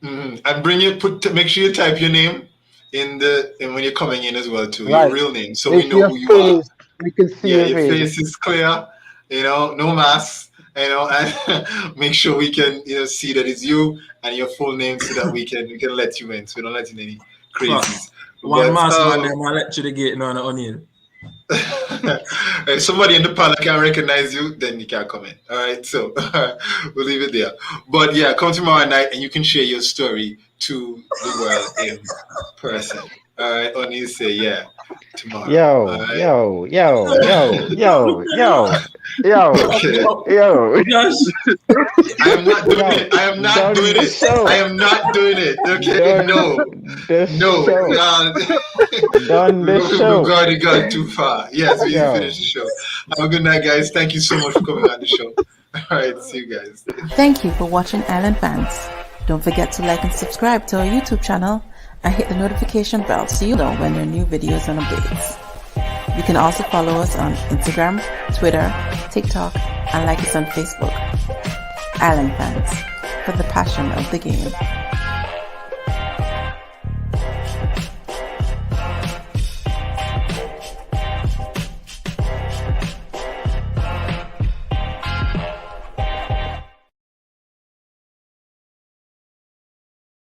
Mm-hmm. And make sure you type your name in when you're coming in as well too. Your real name, so we know who you are. We can see your face is clear. No mask. And make sure we can see that it's you and your full name, so that we can let you in. So we don't let in any crazies. One mask man, them I let you the gate on the onion. If somebody in the panel can recognize you, then you can come in. All right, so we'll leave it there. But yeah, come tomorrow night and you can share your story to the world in person. All right, only say yeah tomorrow. Yo, right? yo. Okay. Yo. Josh. I am not doing it. I am not doing it. Show. I am not doing it. Okay, Done the show. We've already gone too far. Yes, we finished the show. Have a good night, guys. Thank you so much for coming on the show. All right, see you guys. Thank you for watching Island Fans. Don't forget to like and subscribe to our YouTube channel and hit the notification bell so you know when there are new videos and updates. You can also follow us on Instagram, Twitter, TikTok, and like us on Facebook. Island Fans, for the passion of the game.